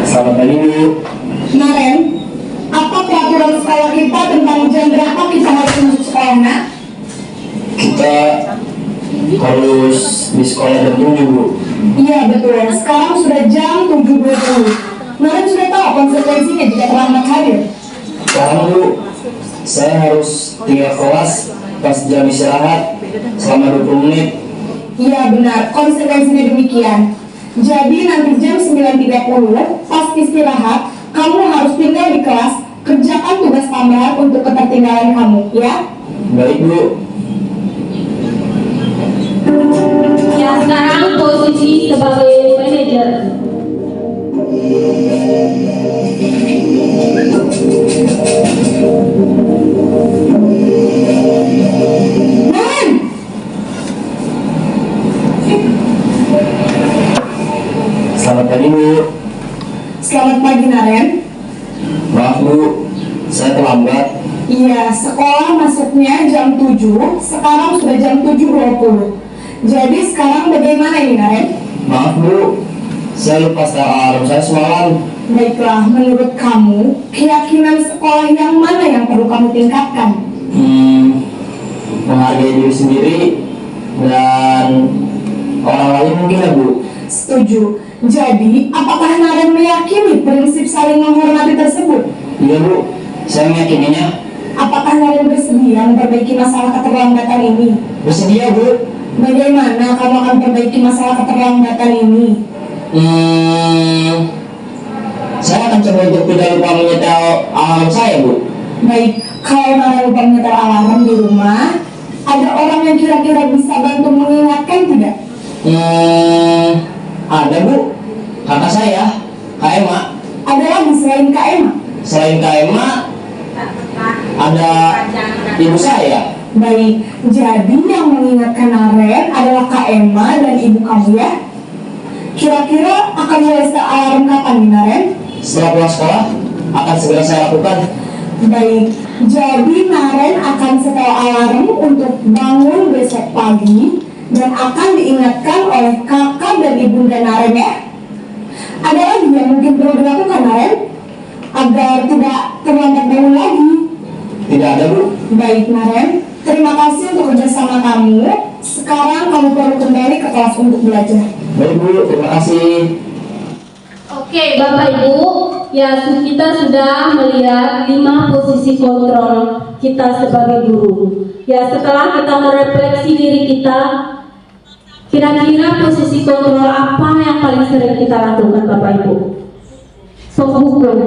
Selamat pagi Bu. Maren, apa peraturan peraturan sekolah kita tentang jam berapa kita harus masuk sekolah, nak? Kita harus di sekolah jam 7, Bu. Iya betul, sekarang sudah jam 7.20. Naren sudah tahu konsekuensinya jika terlambat hadir. Sekarang, Bu, saya harus tinggal kelas pas jam istirahat selama 20 menit. Iya benar, konsekuensinya demikian. Jadi nanti jam 9.30 pas istirahat, kamu harus tinggal di kelas, kerjakan tugas tambahan untuk ketertinggalan kamu, ya? Baik, Bu. Ya, sekarang posisi sebagai manajer. Naren! Selamat pagi, Bu. Selamat pagi, Naren. Maaf, Bu, saya terlambat. Iya, sekolah masuknya jam 7, sekarang sudah jam 7.20. Jadi sekarang bagaimana ini, Naren? Maaf, Bu, saya lupa setel alarm saya semalam. Baiklah, menurut kamu, keyakinan sekolah yang mana yang perlu kamu tingkatkan? Menghargai diri sendiri dan orang lain mungkin ya, Bu. Setuju. Jadi, apakah Naren meyakini prinsip saling menghormati tersebut? Iya, Bu, saya meyakininya. Apakah Naren bersedia memperbaiki masalah keterlambatan ini? Bersedia, Bu. Bagaimana kamu akan perbaiki masalah keterlambatan ini? Saya akan coba untuk tidak lupa menyetel alarm saya, Bu. Baik, kalau Naren lupa menyetel alarm di rumah, ada orang yang kira-kira bisa bantu mengingatkan tidak? Ada, Bu. Kakak saya, Kak Emma. Ada lagi selain Kak Emma? Selain Kak Emma, ada ibu saya. Baik, jadi yang mengingatkan Naren adalah Kak Emma dan ibu kamu ya? Kira-kira akan mulai setel alarm kapan nih, Naren? Setelah pulang sekolah, akan segera saya lakukan. Baik, jadi Naren akan setel alarm untuk bangun besok pagi dan akan diingatkan oleh kakak dan ibunda Naren ya. Ada lagi yang mungkin perlu dilakukan, Naren, agar tidak terlambat bangun lagi? Tidak ada, Bu. Baik, Naren, terima kasih untuk kerjasama kamu. Sekarang kamu perlu kembali ke kelas untuk belajar. Baik, Bu. Terima kasih. Oke, Bapak Ibu, ya kita sudah melihat 5 posisi kontrol kita sebagai guru. Ya, setelah kita merefleksi diri kita, kira-kira posisi kontrol apa yang paling sering kita lakukan, Bapak Ibu? Penghukum.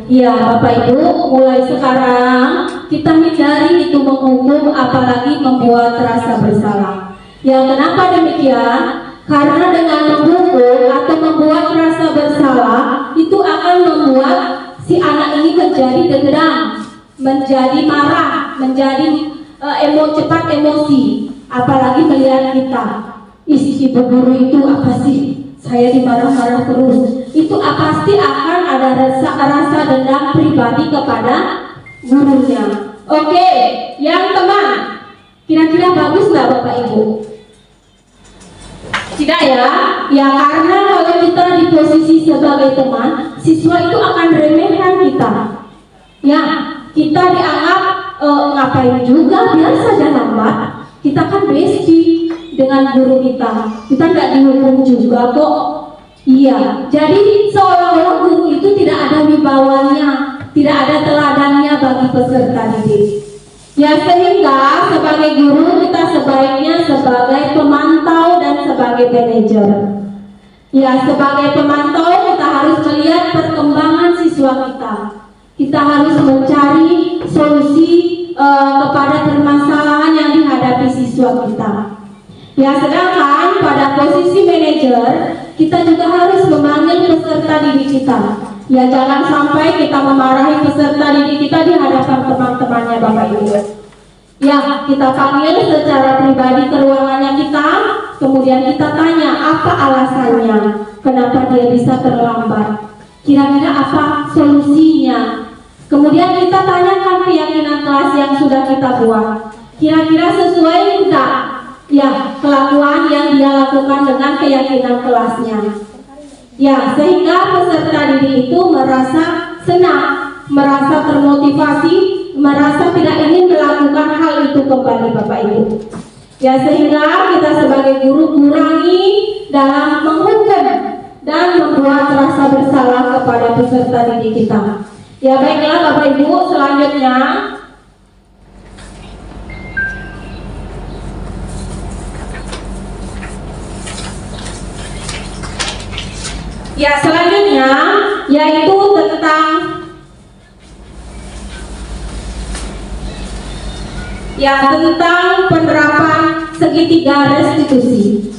Ya, Bapak Ibu, mulai sekarang kita hindari itu menghukum, apalagi membuat rasa bersalah. Ya, kenapa demikian? Karena dengan menghukum atau membuat rasa bersalah itu akan membuat si anak ini menjadi dendam, menjadi marah, menjadi cepat emosi, apalagi melihat kita. Si guru itu apa sih? Saya dimarah-marah terus. Itu pasti akan ada rasa dendam pribadi kepada gurunya. Oke, yang teman, kira-kira bagus nggak Bapak Ibu? Tidak ya? Ya karena kalau kita di posisi sebagai teman, siswa itu akan remehkan kita. Ya, kita dianggap ngapain juga, biasa saja lambat. Kita kan bestie dengan guru kita. Kita nggak dihukum juga kok. Iya, jadi seolah-olah guru itu tidak ada wibawanya, tidak ada teladannya bagi peserta didik. Ya sehingga sebagai guru kita sebaiknya sebagai pemantau dan sebagai manajer. Ya sebagai pemantau kita harus melihat perkembangan siswa kita. Kita harus mencari solusi kepada permasalahan yang dihadapi siswa kita. Ya sedangkan pada posisi manajer kita juga harus memanggil peserta didik kita. Ya jangan sampai kita memarahi peserta didik kita di hadapan teman-temannya Bapak Ibu. Ya kita panggil secara pribadi ke ruangannya kita, kemudian kita tanya apa alasannya, kenapa dia bisa terlambat, kira-kira apa solusinya. Kemudian kita tanyakan keyakinan kelas yang sudah kita buat, kira-kira sesuai enggak ya kelakuan yang dia lakukan dengan keyakinan kelasnya. Ya, sehingga peserta didik itu merasa senang merasa termotivasi, merasa tidak ingin melakukan hal itu kembali Bapak Ibu. Ya, sehingga kita sebagai guru kurangi dalam menghukum dan membuat rasa bersalah kepada peserta didik kita. Ya, baiklah Bapak Ibu, selanjutnya yaitu tentang penerapan segitiga restitusi.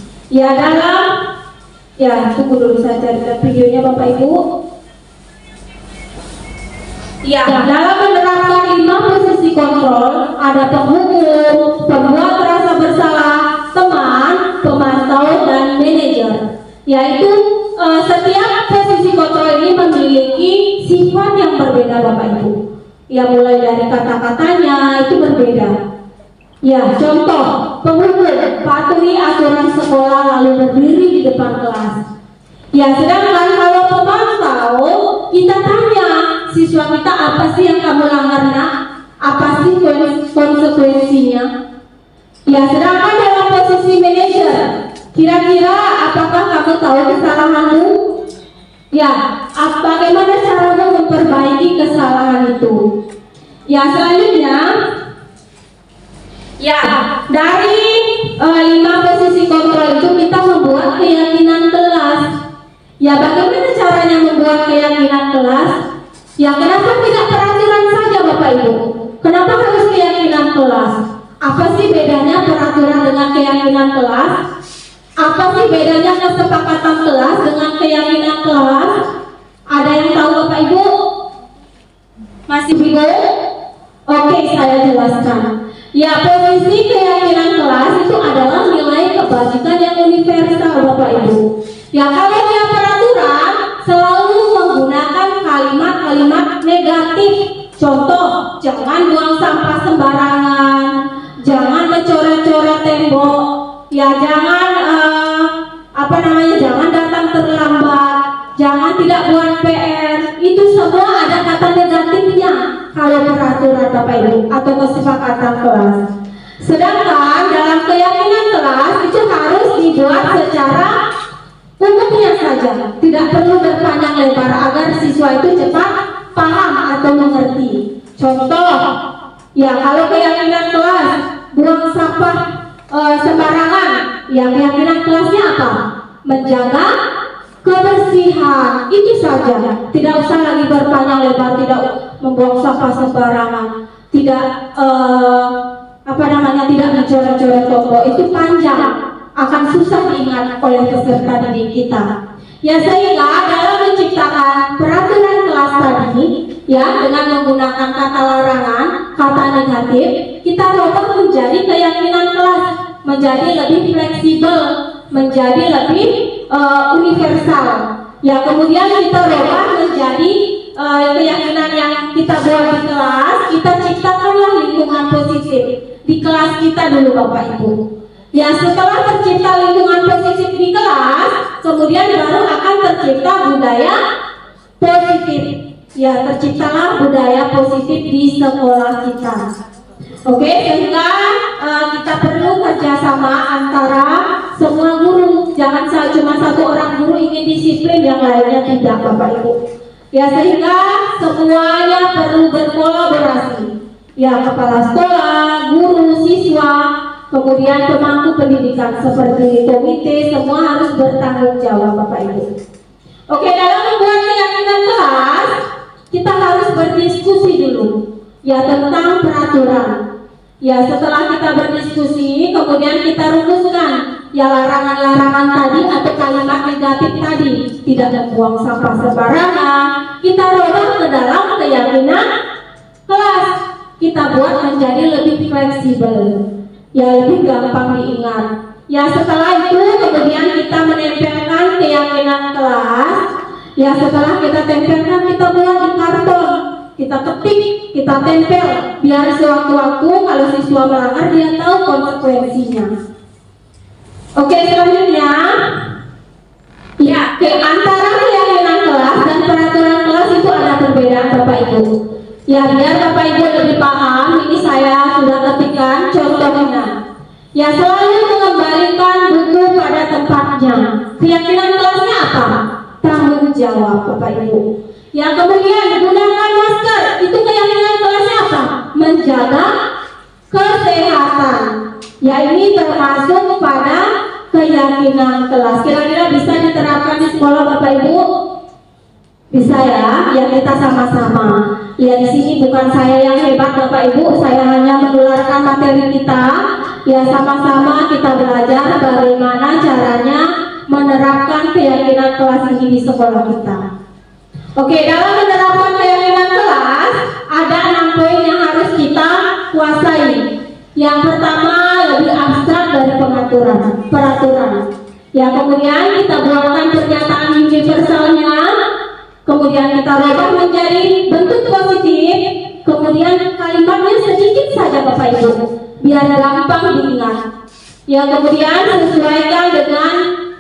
Tunggu dulu saja dengan videonya Bapak Ibu. Dalam menerapkan 5 posisi kontrol, ada penghukum, pembuat rasa bersalah, teman, pemantau, dan manajer. Yaitu setiap posisi kontrol ini memiliki sifat yang berbeda Bapak Ibu. Mulai dari kata-katanya itu berbeda. Contoh, penghukum patuhi aturan sekolah lalu berdiri di depan kelas. Sedangkan kalau pemantau, kita tanya siswa kita, apa sih yang kamu langgar nak? Apa sih konsekuensinya? Sedangkan dalam posisi manajer, kira-kira apakah kamu tahu kesalahanmu? Bagaimana caramu memperbaiki kesalahan itu? Selanjutnya, dari 5 posisi kontrol itu kita membuat keyakinan kelas. Bagaimana caranya membuat keyakinan kelas? Kenapa tidak peraturan saja Bapak Ibu? Kenapa harus keyakinan kelas? Apa sih bedanya peraturan dengan keyakinan kelas? Apa sih bedanya kesepakatan kelas dengan keyakinan kelas? Ada yang tahu Bapak Ibu? Masih bingung? Oke, saya jelaskan. Posisi keyakinan kelas itu adalah nilai kebajikan yang universal Bapak Ibu. Kalau dia peraturan selalu menggunakan kalimat-kalimat negatif. Contoh, jangan buang sampah sembarangan, jangan mencoret-coret tembok, jangan datang terlambat, jangan tidak buat PR. Itu semua ada kata negatifnya kalau peraturan Bapak Ibu atau kesepakatan kelas. Sedangkan dalam keyakinan kelas itu harus dibuat secara umumnya saja, tidak perlu berpanjang lebar agar siswa itu cepat paham atau mengerti. Contoh, kalau keyakinan kelas buang sampah sembarangan, keyakinan kelasnya apa? Menjaga kebersihan, itu saja. Tidak usah lagi berpanjang lebar, tidak membuang sampah sembarangan, tidak tidak mencoret-coret toko. Itu panjang, akan susah diingat oleh peserta didik kita. Sehingga dalam menciptakan peraturan kelas tadi, dengan menggunakan kata larangan, kata negatif, kita rubah menjadi keyakinan kelas, menjadi lebih fleksibel, menjadi lebih universal. Kemudian kita rubah menjadi keyakinan yang kita buat di kelas, kita ciptakanlah lingkungan positif di kelas kita dulu Bapak Ibu. Setelah tercipta lingkungan positif di kelas, kemudian baru akan tercipta budaya positif. Terciptalah budaya positif di sekolah kita. Oke, sehingga kita perlu kerjasama antara semua guru. Jangan cuma satu orang guru ingin disiplin, yang lainnya tidak Bapak Ibu. Sehingga semuanya perlu berkolaborasi. Kepala sekolah, guru, siswa, kemudian pemangku pendidikan seperti komite, semua harus bertanggung jawab Bapak Ibu. Oke, dalam membuat keyakinan kelas, kita harus berdiskusi dulu tentang peraturan. Setelah kita berdiskusi, kemudian kita rumuskan larangan-larangan tadi atau kalimat negatif tadi. Tidak membuang sampah sembarangan, kita rubah ke dalam keyakinan kelas. Kita buat menjadi lebih fleksibel, lebih gampang diingat. Setelah itu kemudian kita menempelkan keyakinan kelas. Setelah kita tempelkan, kita buat di karton, kita ketik, kita tempel, biar sewaktu-waktu kalau siswa melanggar dia tahu konsekuensinya. Oke, selanjutnya antara keyakinan kelas dan peraturan kelas itu ada perbedaan Bapak Ibu. Ya, biar Bapak Ibu lebih paham, ini saya sudah ketikkan contohnya. Ya, selalu mengembalikan buku pada tempatnya. Keyakinan kelasnya apa? Tanggung jawab, Bapak Ibu. Ya, kemudian gunakan masker. Itu keyakinan kelasnya apa? Menjaga kesehatan. Ya, ini termasuk pada keyakinan kelas. Kira-kira bisa diterapkan di sekolah, Bapak Ibu? Bisa ya? Ya, kita sama-sama. Ya, di sini bukan saya yang hebat, Bapak Ibu. Saya hanya menularkan materi kita. Ya, sama-sama kita belajar bagaimana caranya menerapkan keyakinan kelas ini di sekolah kita. Oke, dalam menerapkan keyakinan kelas ada 6 poin yang harus kita kuasai. Yang pertama, lebih abstrak dari peraturan. Ya, kemudian kita buatkan pernyataan universalnya. Kemudian kita rubah menjadi bentuk positif. Kemudian kalimatnya sedikit saja, Bapak Ibu, biar gampang diingat. Ya, kemudian sesuaikan dengan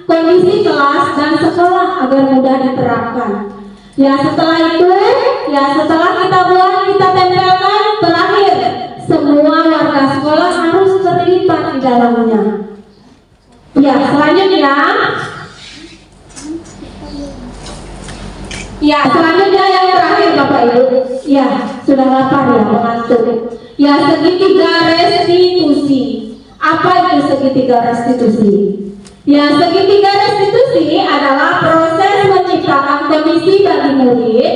kondisi kelas dan sekolah agar mudah diterapkan. Ya, setelah itu, setelah kita buat, kita tempelkan. Terakhir, semua warga sekolah harus terlibat di dalamnya. Ya, selanjutnya. Ya, selanjutnya yang terakhir, Bapak Ibu. Ya, sudah lapar ya, mengantuk. Ya, segitiga restitusi. Apa itu segitiga restitusi? Ya, segitiga restitusi adalah proses menciptakan kondisi bagi murid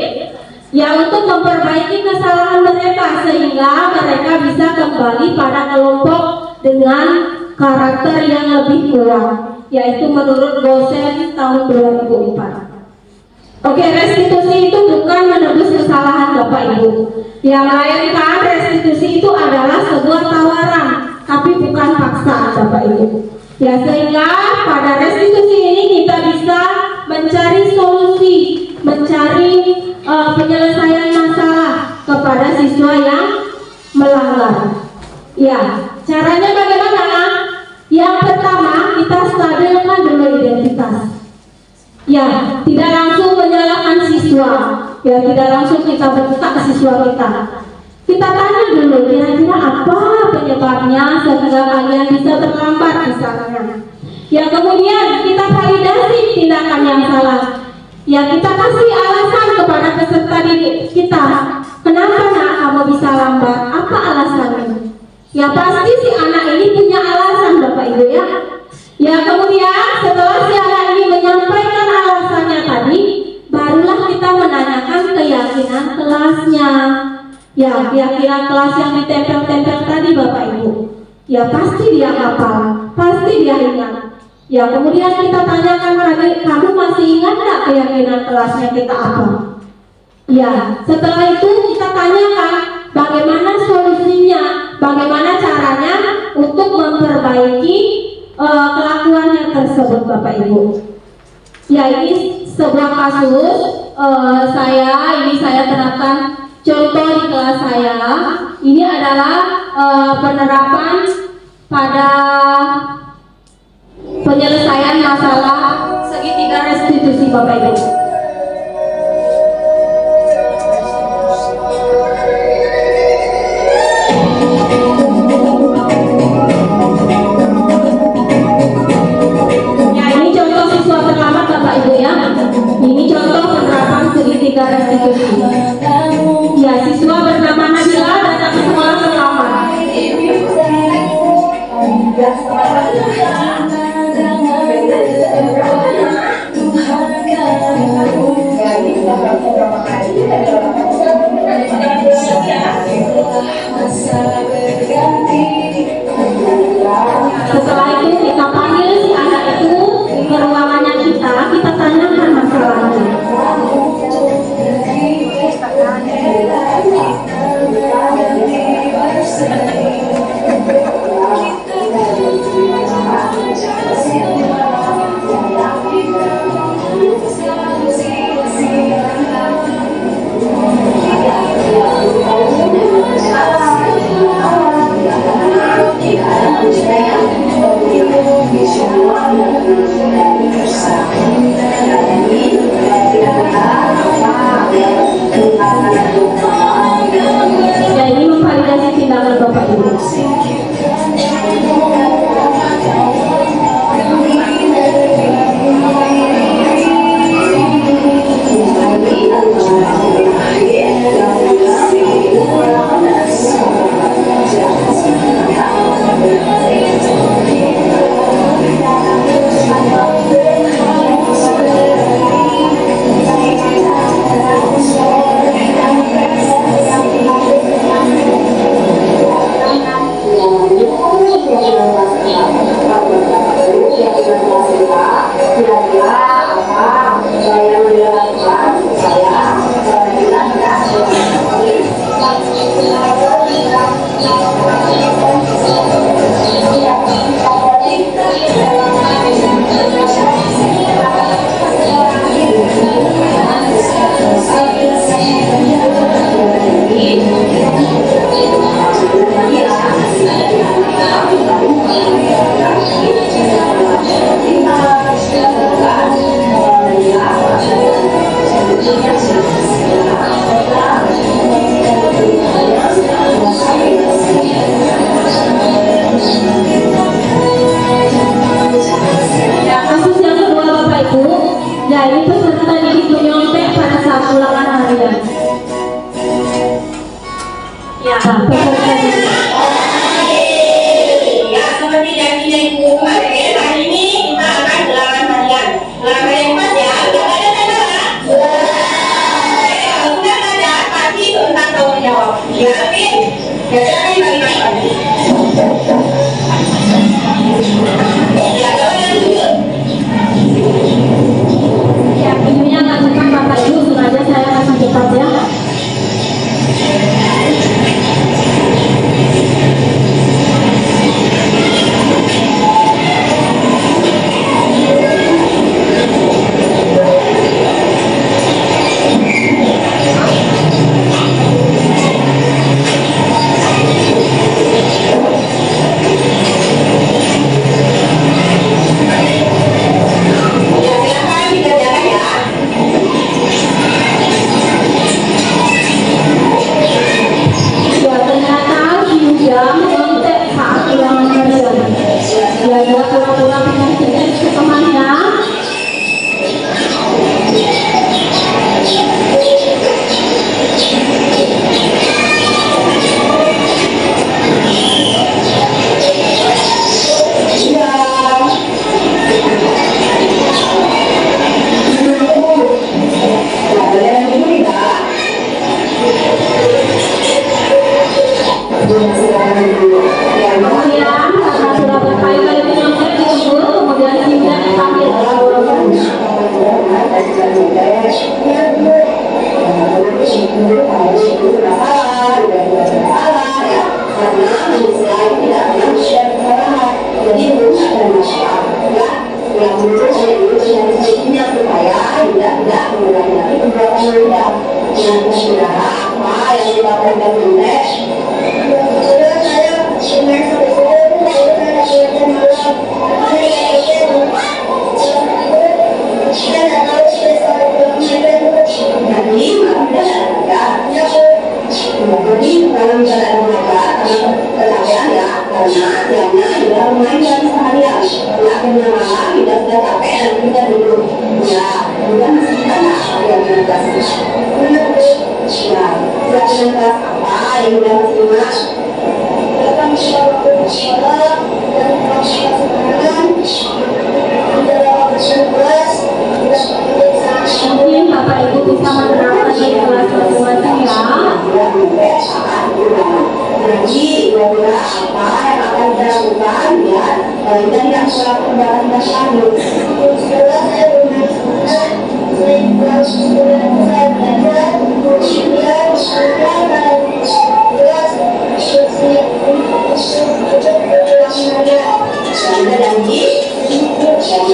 yang untuk memperbaiki kesalahan mereka sehingga mereka bisa kembali pada kelompok dengan karakter yang lebih kuat, yaitu menurut dosen tahun 2004. Oke, restitusi itu bukan menebus kesalahan, Bapak Ibu. Yang melainkan restitusi itu adalah sebuah tawaran, tapi bukan paksaan, Bapak Ibu. Ya, sehingga pada restitusi ini kita bisa mencari solusi, mencari penyelesaian masalah kepada siswa yang melanggar. Ya, caranya bagaimana? Yang pertama, kita stabilkan dulu identitas. Ya, tidak langsung menyalahkan siswa. Ya, tidak langsung kita bentak siswa kita. Kita tanya dulu, kira-kira apa penyebabnya sehingga kalian bisa terlambat misalnya. Ya, kemudian kita validasi tindakan yang salah. Ya, kita kasih alasan kepada peserta didik kita. Kenapa nak kamu bisa lambat? Apa alasannya? Ya, pasti si anak ini punya alasan, Bapak Ibu ya. Ya, kemudian setelah si anak ini menyampaikan alasannya tadi, barulah kita menanyakan keyakinan kelasnya. Ya, keyakinan kelas yang ditempel-tempel tadi, Bapak Ibu. Ya, pasti dia hafal, pasti dia ingat. Ya, kemudian kita tanyakan lagi, kamu masih ingat nggak keyakinan kelasnya kita apa? Ya, setelah itu kita tanyakan bagaimana solusinya, bagaimana caranya untuk memperbaiki kelakuannya tersebut, Bapak Ibu. Ya, ini sebuah kasus saya terapkan contoh di kelas saya. Ini adalah penerapan pada penyelesaian masalah segitiga restitusi, Bapak Ibu. Ini contoh penerapan segitiga restitusi. Ya, siswa bernama Nabila datang ke sekolah terlambat. Setelah itu kita panggil si anak itu ke ruangannya kita tanyakan masalahnya. rekomendasi tindakan Bapak Ibu. Kasus yang kedua Bapak Ibu, yaitu peserta didik menyontek pada saat ulangan harian. Ya, peserta didik. Ya, seperti janjinya Ibu, hari ini kita akan ulangan harian. Ulangan yang pas ya, nggak ada tanda. Kalau sudah ada, pasti tentang tanggung jawab. Ya, oke. Biasanya bagi-bagi. Ya, kalau yang jujur. Ya, videonya nggak cepat Bapak Ibu, sengaja saya kasih cepat ya. Ya, silakan dikerjakan ya. Ya, ternyata Yuda menyontek saat ulangan harian. Ya, dia pura-pura menyontek ke temannya. Kemudian karena sudah berkali-kali menyontek ditegur, kemudian Yuda dipanggil. Mungkin Bapak Ibu bisa menerapkan di kelas masing-masing ya. Jadi, apa yang akan kita lakukan ya, kita tidak sholat kebaran bersama.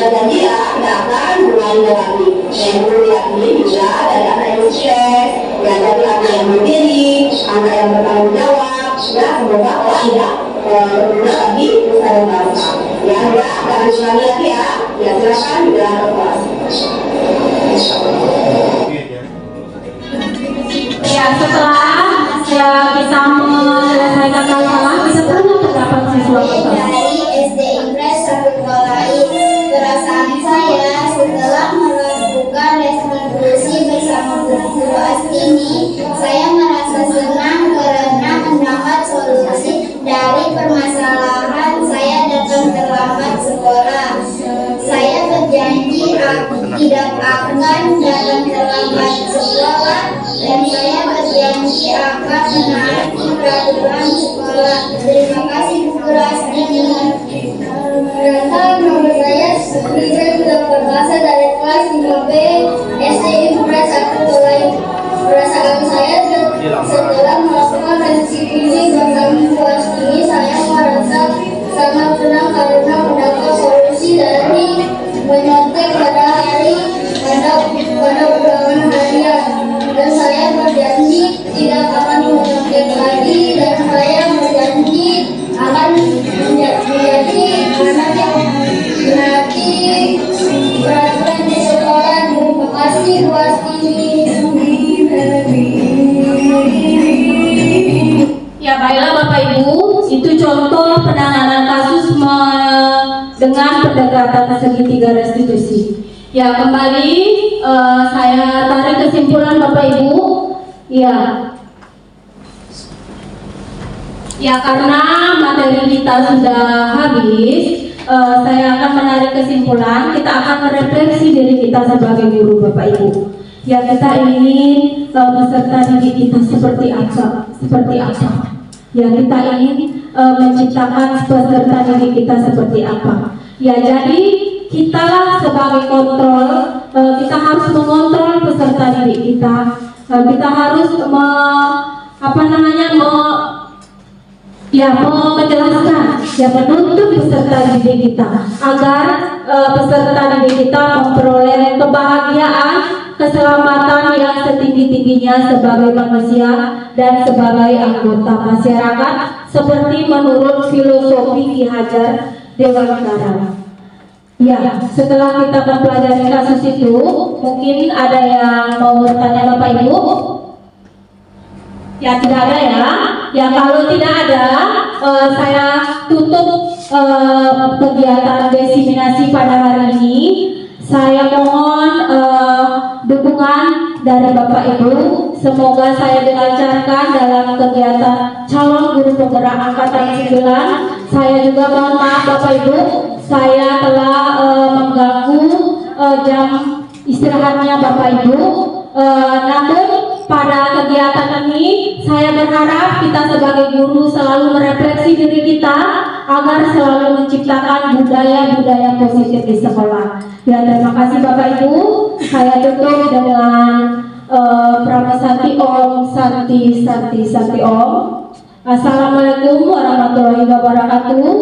Janji ya, tidak akan mengulangi lagi. Yang perlu diakui juga ada anak yang sukses, ya dari anak yang mandiri, anak yang bertanggung jawab. Ya, semoga kalau tidak berguna lagi usaha yang bangsa. Ya, jangan ulangi lagi ya. Ya, silakan juga ke kelas. Ya, setelah supaya kita menyelesaikan masalah kita perlu terdapat siswa kita. Dari SD Impres Sabtukolai, perasaan saya setelah melakukan restitusi bersama guru Astini, saya merasa senang karena mendapat solusi dari permasalahan saya datang terlambat sekolah. Saya berjanji tidak akan datang terlambat sekolah dan saya berjanji akan menaati peraturan sekolah. Terima kasih Guru Astini. Nama saya sudah berasal dari kelas 5B SD Impres Sabtukolai. Perasaan saya setelah melakukan restitusi bersama Guru Astini, saya merasa sangat senang karena mendapat solusi dari menyontek pada ulangan harian, dan saya berjanji tidak akan menyontek lagi, dan saya berjanji akan menjadi anak yang menaati peraturan di sekolah. Terima kasih Bu Astini. Ya baiklah Bapak Ibu, itu contoh penanganan kasus dengan pendekatan segitiga restitusi. Ya kembali saya tarik kesimpulan Bapak Ibu. Ya karena materi kita sudah habis, saya akan menarik kesimpulan. Kita akan merefleksi diri kita sebagai guru Bapak Ibu. Ya kita ingin peserta didik kita seperti apa? Ya kita ingin menciptakan peserta didik kita seperti apa? Ya jadi kita sebagai kontrol, kita harus mengontrol peserta didik kita. Kita harus menjelaskan, ya menuntut peserta didik kita agar peserta didik kita memperoleh kebahagiaan, keselamatan yang setinggi-tingginya sebagai manusia dan sebagai anggota masyarakat seperti menurut filosofi Ki Hajar Dewantara. Ya, setelah kita mempelajari kasus itu, mungkin ada yang mau bertanya Bapak Ibu? Ya tidak ada ya. Ya kalau tidak ada, saya tutup kegiatan diseminasi pada hari ini. Saya mohon dukungan dari Bapak Ibu. Semoga saya dilancarkan dalam kegiatan calon guru penggerak angkatan 9. Saya juga mohon maaf Bapak Ibu, saya telah mengganggu jam istirahatnya Bapak Ibu. Namun pada kegiatan ini saya berharap kita sebagai guru selalu merefleksi diri kita agar selalu menciptakan budaya-budaya positif di sekolah. Ya terima kasih Bapak Ibu. Saya tutup dengan Pramasati Om Santi Santi Santi Om. Assalamualaikum warahmatullahi wabarakatuh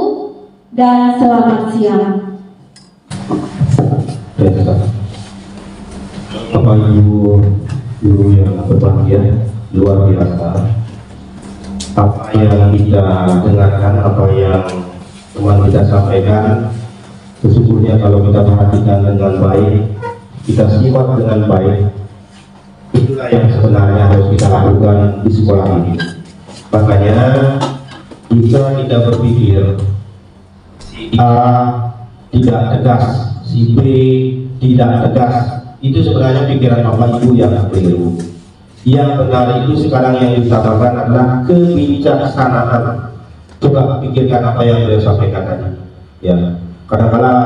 dan selamat siang. Bapak Ibu guru yang berbahagia, luar biasa. Apa yang kita dengarkan, apa yang teman kita sampaikan, sesungguhnya kalau kita perhatikan dengan baik, kita simak dengan baik, itulah yang sebenarnya harus kita lakukan di sekolah ini. Makanya kita tidak berpikir si A tidak tegas, si B tidak tegas. Itu sebenarnya pikiran Bapak Ibu yang keliru. Yang benar itu sekarang yang diutamakan adalah kebijaksanaan. Coba pikirkan apa yang beliau sampaikan tadi. Ya, kadang-kadang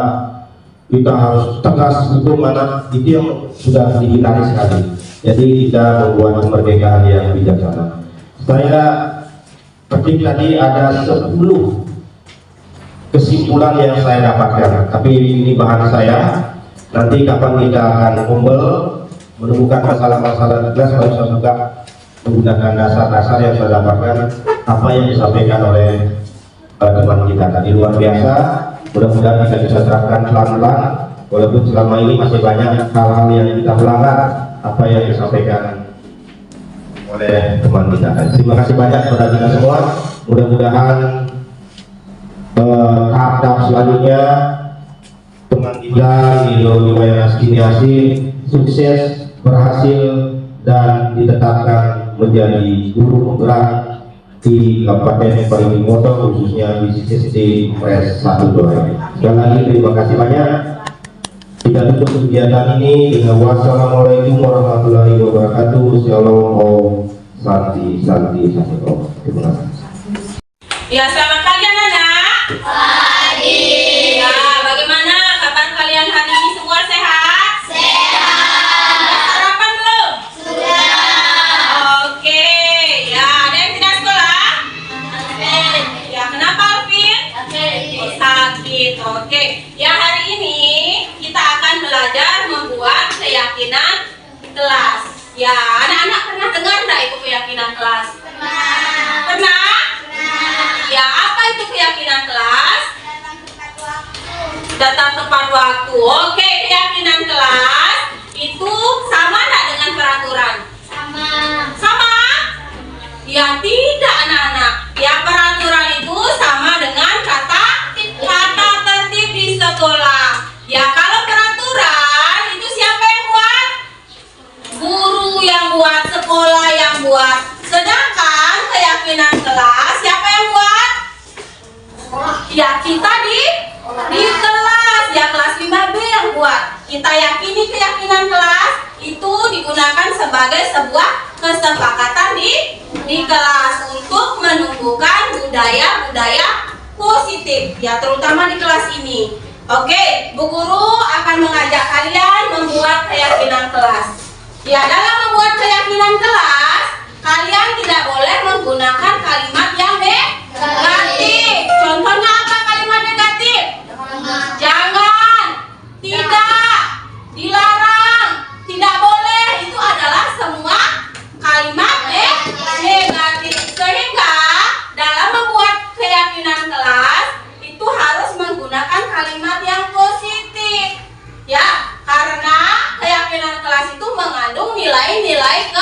kita harus tegas hukum anak, itu yang sudah dihindari sekali. Jadi kita membuat kemerdekaan yang bijaksana. Saya petik tadi ada 10 kesimpulan yang saya dapatkan, tapi ini bahan saya. Nanti kapan kita akan kumpul menemukan masalah-masalah jelas, baru saya juga menggunakan dasar-dasar yang saya dapatkan apa yang disampaikan oleh teman kita tadi. Luar biasa. Mudah-mudahan kita bisa terapkan pelan-pelan, walaupun selama ini masih banyak hal-hal yang kita melanggar apa yang disampaikan oleh teman kita tadi. Terima kasih banyak kepada kita semua. Mudah-mudahan tahap selanjutnya teman kita di Wilayah Astini sukses, berhasil dan ditetapkan menjadi guru penggerak di Kabupaten Parigi Motong, khususnya di SD Impres 1 Doain. Sekali lagi terima kasih banyak. Kita tutup kegiatan ini dengan wassalamualaikum warahmatullahi wabarakatuh. Shalom Om Santi Santi Santi Om. Terima kasih. Ya, selamat pagi anak-anak. Pagi. Ya, bagaimana kabar kalian hari ini? Semua sehat? Sehat. Sudah sarapan belum? Sudah. Oke. Ya, ada yang tidak sekolah? Sakit. Ya, kenapa Alvin? Sakit. Sakit. Oke. Ya, hari ini kita akan belajar membuat keyakinan kelas. Ya, anak-anak pernah dengar enggak itu keyakinan kelas? Pernah? Ya, apa itu keyakinan kelas? Datang tepat waktu. Oke, keyakinan kelas itu sama enggak dengan peraturan? Sama? Ya, tidak anak-anak. Ya, peraturan itu sama dengan kata tertib di sekolah. Ya, kalau peraturan itu siapa yang buat? Guru yang buat, sekolah yang buat. Sedangkan keyakinan kelas siapa yang buat? Ya, kita di kelas. Ya, kelas 5B yang buat. Kita yakini keyakinan kelas itu digunakan sebagai sebuah kesepakatan di kelas untuk menumbuhkan budaya-budaya positif, ya, terutama di kelas ini. Oke, Bu Guru akan mengajak kalian membuat keyakinan kelas. Ya, dalam membuat keyakinan kelas, kalian tidak boleh menggunakan kalimat yang negatif. Contohnya apa kalimat negatif? Jangan, tidak, dilarang, tidak boleh. Itu adalah semua kalimat negatif. Sehingga dalam membuat keyakinan kelas itu harus menggunakan kalimat yang positif. Ya, karena keyakinan kelas itu mengandung nilai-nilai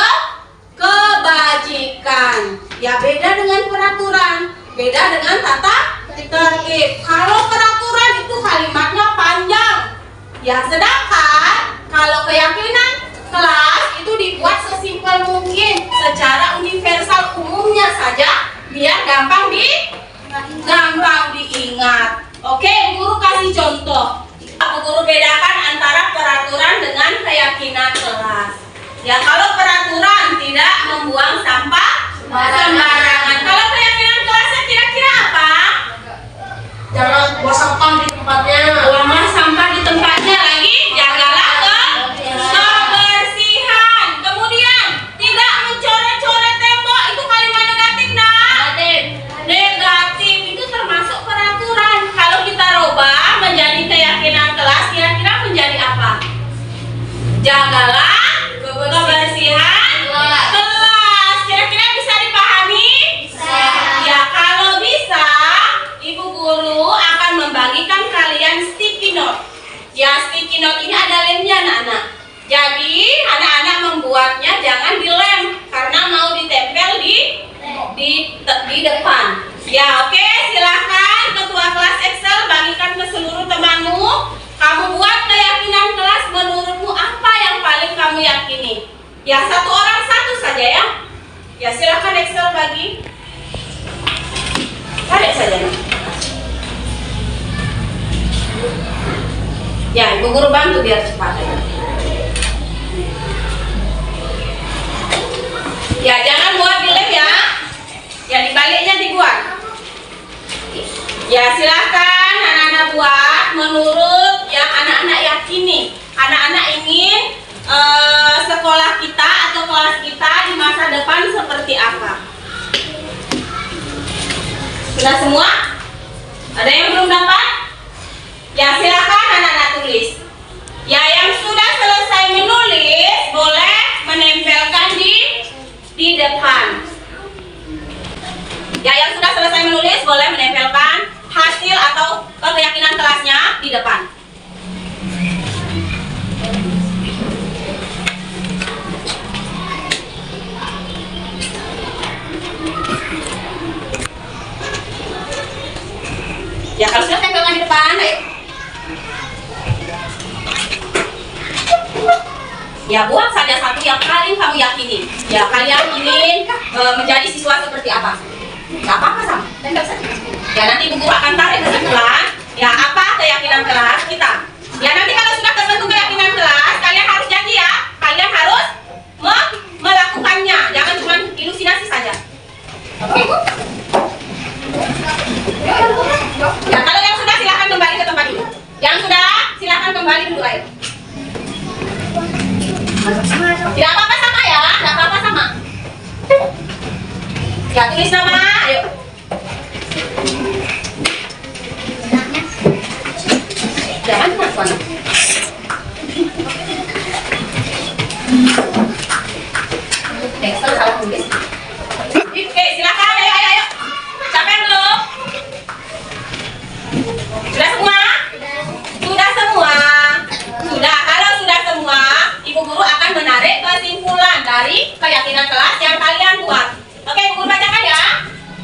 kebajikan. Ya, beda dengan peraturan, beda dengan tata tertib. Kalau peraturan itu kalimatnya panjang. Ya, sedangkan kalau keyakinan kelas itu dibuat sesimpel mungkin, secara universal, umumnya saja, biar gampang diingat. Oke, Guru kasih contoh. Bu Guru bedakan antara peraturan dengan keyakinan kelas. Ya, kalau peraturan tidak membuang sampah sembarangan. Kalau keyakinan kelasnya kira-kira apa? Jangan buang sampah di tempatnya. Buang sampah di tempatnya lagi. Jagalah kebersihan. Kemudian tidak mencoret-coret tembok. Itu kalimat negatif, nah? Negatif itu termasuk peraturan. Kalau kita rubah menjadi keyakinan kelas, kira-kira menjadi apa? Jagalah kebersihan kelas. Kira-kira bisa dipahami? Bisa. Ya, kalau bisa, Ibu Guru akan membagikan kalian sticky note. Ya, sticky note ini ada lemnya anak-anak. Jadi, anak-anak membuatnya jangan dilem, karena mau ditempel di depan. Ya, oke, silahkan Ketua kelas Excel bagikan ke seluruh temanmu. Kamu buat keyakinan kelas, menurutmu apa yang paling kamu yakini? Ya, satu orang satu saja ya. Ya, silahkan Excel bagi. Tarik saja. Ya, Ibu Guru bantu biar cepat. Ya, jangan buat di lem ya. Ya, dibaliknya dibuat. Ya, silahkan anak-anak buat menurut yang anak-anak yakini. Anak-anak ingin sekolah kita atau kelas kita di masa depan seperti apa? Sudah semua? Ada yang belum dapat? Ya, silahkan anak-anak tulis. Ya, yang sudah selesai menulis boleh menempelkan di depan. Ya, yang sudah selesai menulis boleh menempelkan hasil atau keyakinan kelasnya di depan. Ya, kalau sudah tempelkan di depan, ayo. Ya, buat saja satu yang paling kamu yakini. Ya, kalian ingin menjadi siswa seperti apa? Gak apa-apa sama, tembak saja. Ya nanti ibu guru akan tarik kesimpulan. Ya apa keyakinan kelas kita? Ya nanti kalau sudah terbentuk keyakinan kelas, kalian harus janji ya. Kalian harus melakukannya. Jangan cuma ilusinasi saja. Oke. Ya kalau yang sudah silakan kembali ke tempat dulu. Yang sudah silakan kembali dulu ayo. Tidak apa-apa sama ya, tidak apa-apa sama. Ya tulis nama, ayo. Jangan cuma salah tulis. Oke, silakan, ayo. Siapa yang belum? Sudah semua? Sudah semua. Sudah. Kalau sudah semua, ibu guru akan menarik kesimpulan dari keyakinan kelas yang kalian buat. Oke, ibu guru bacakan ya.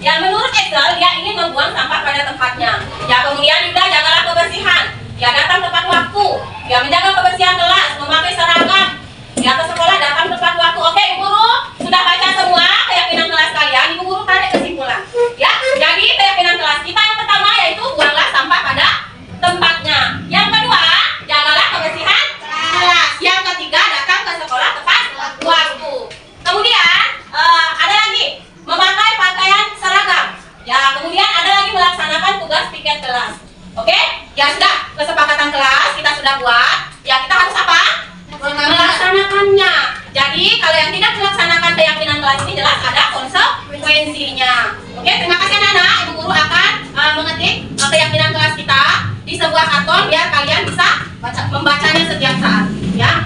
Yang menurut Excel, dia ingin membuang sampah pada tempatnya. Ya, kemudian juga jagalah kebersihan. Ya, datang tepat waktu. Ya, menjaga kebersihan kelas, memakai seragam. Ya, ke sekolah datang tepat waktu. Oke, ibu guru sudah baca semua keyakinan kelas kalian. Ibu guru tarik kesimpulan. Ya, jadi keyakinan kelas kita yang pertama yaitu buanglah sampah pada tempatnya. Yang kedua, jagalah kebersihan kelas. Yang ketiga, datang ke sekolah tepat waktu. Kemudian ada lagi memakai pakaian seragam. Ya, kemudian ada lagi melaksanakan tugas piket kelas. Oke? Ya sudah, kesepakatan kelas kita sudah buat. Ya, kita harus apa? Melaksanakannya. Jadi kalau yang tidak melaksanakan keyakinan kelas ini jelas ada konsekuensinya. Oke, terima kasih anak-anak. Ibu guru akan mengetik keyakinan kelas kita di sebuah karton biar kalian bisa membacanya setiap saat. Ya.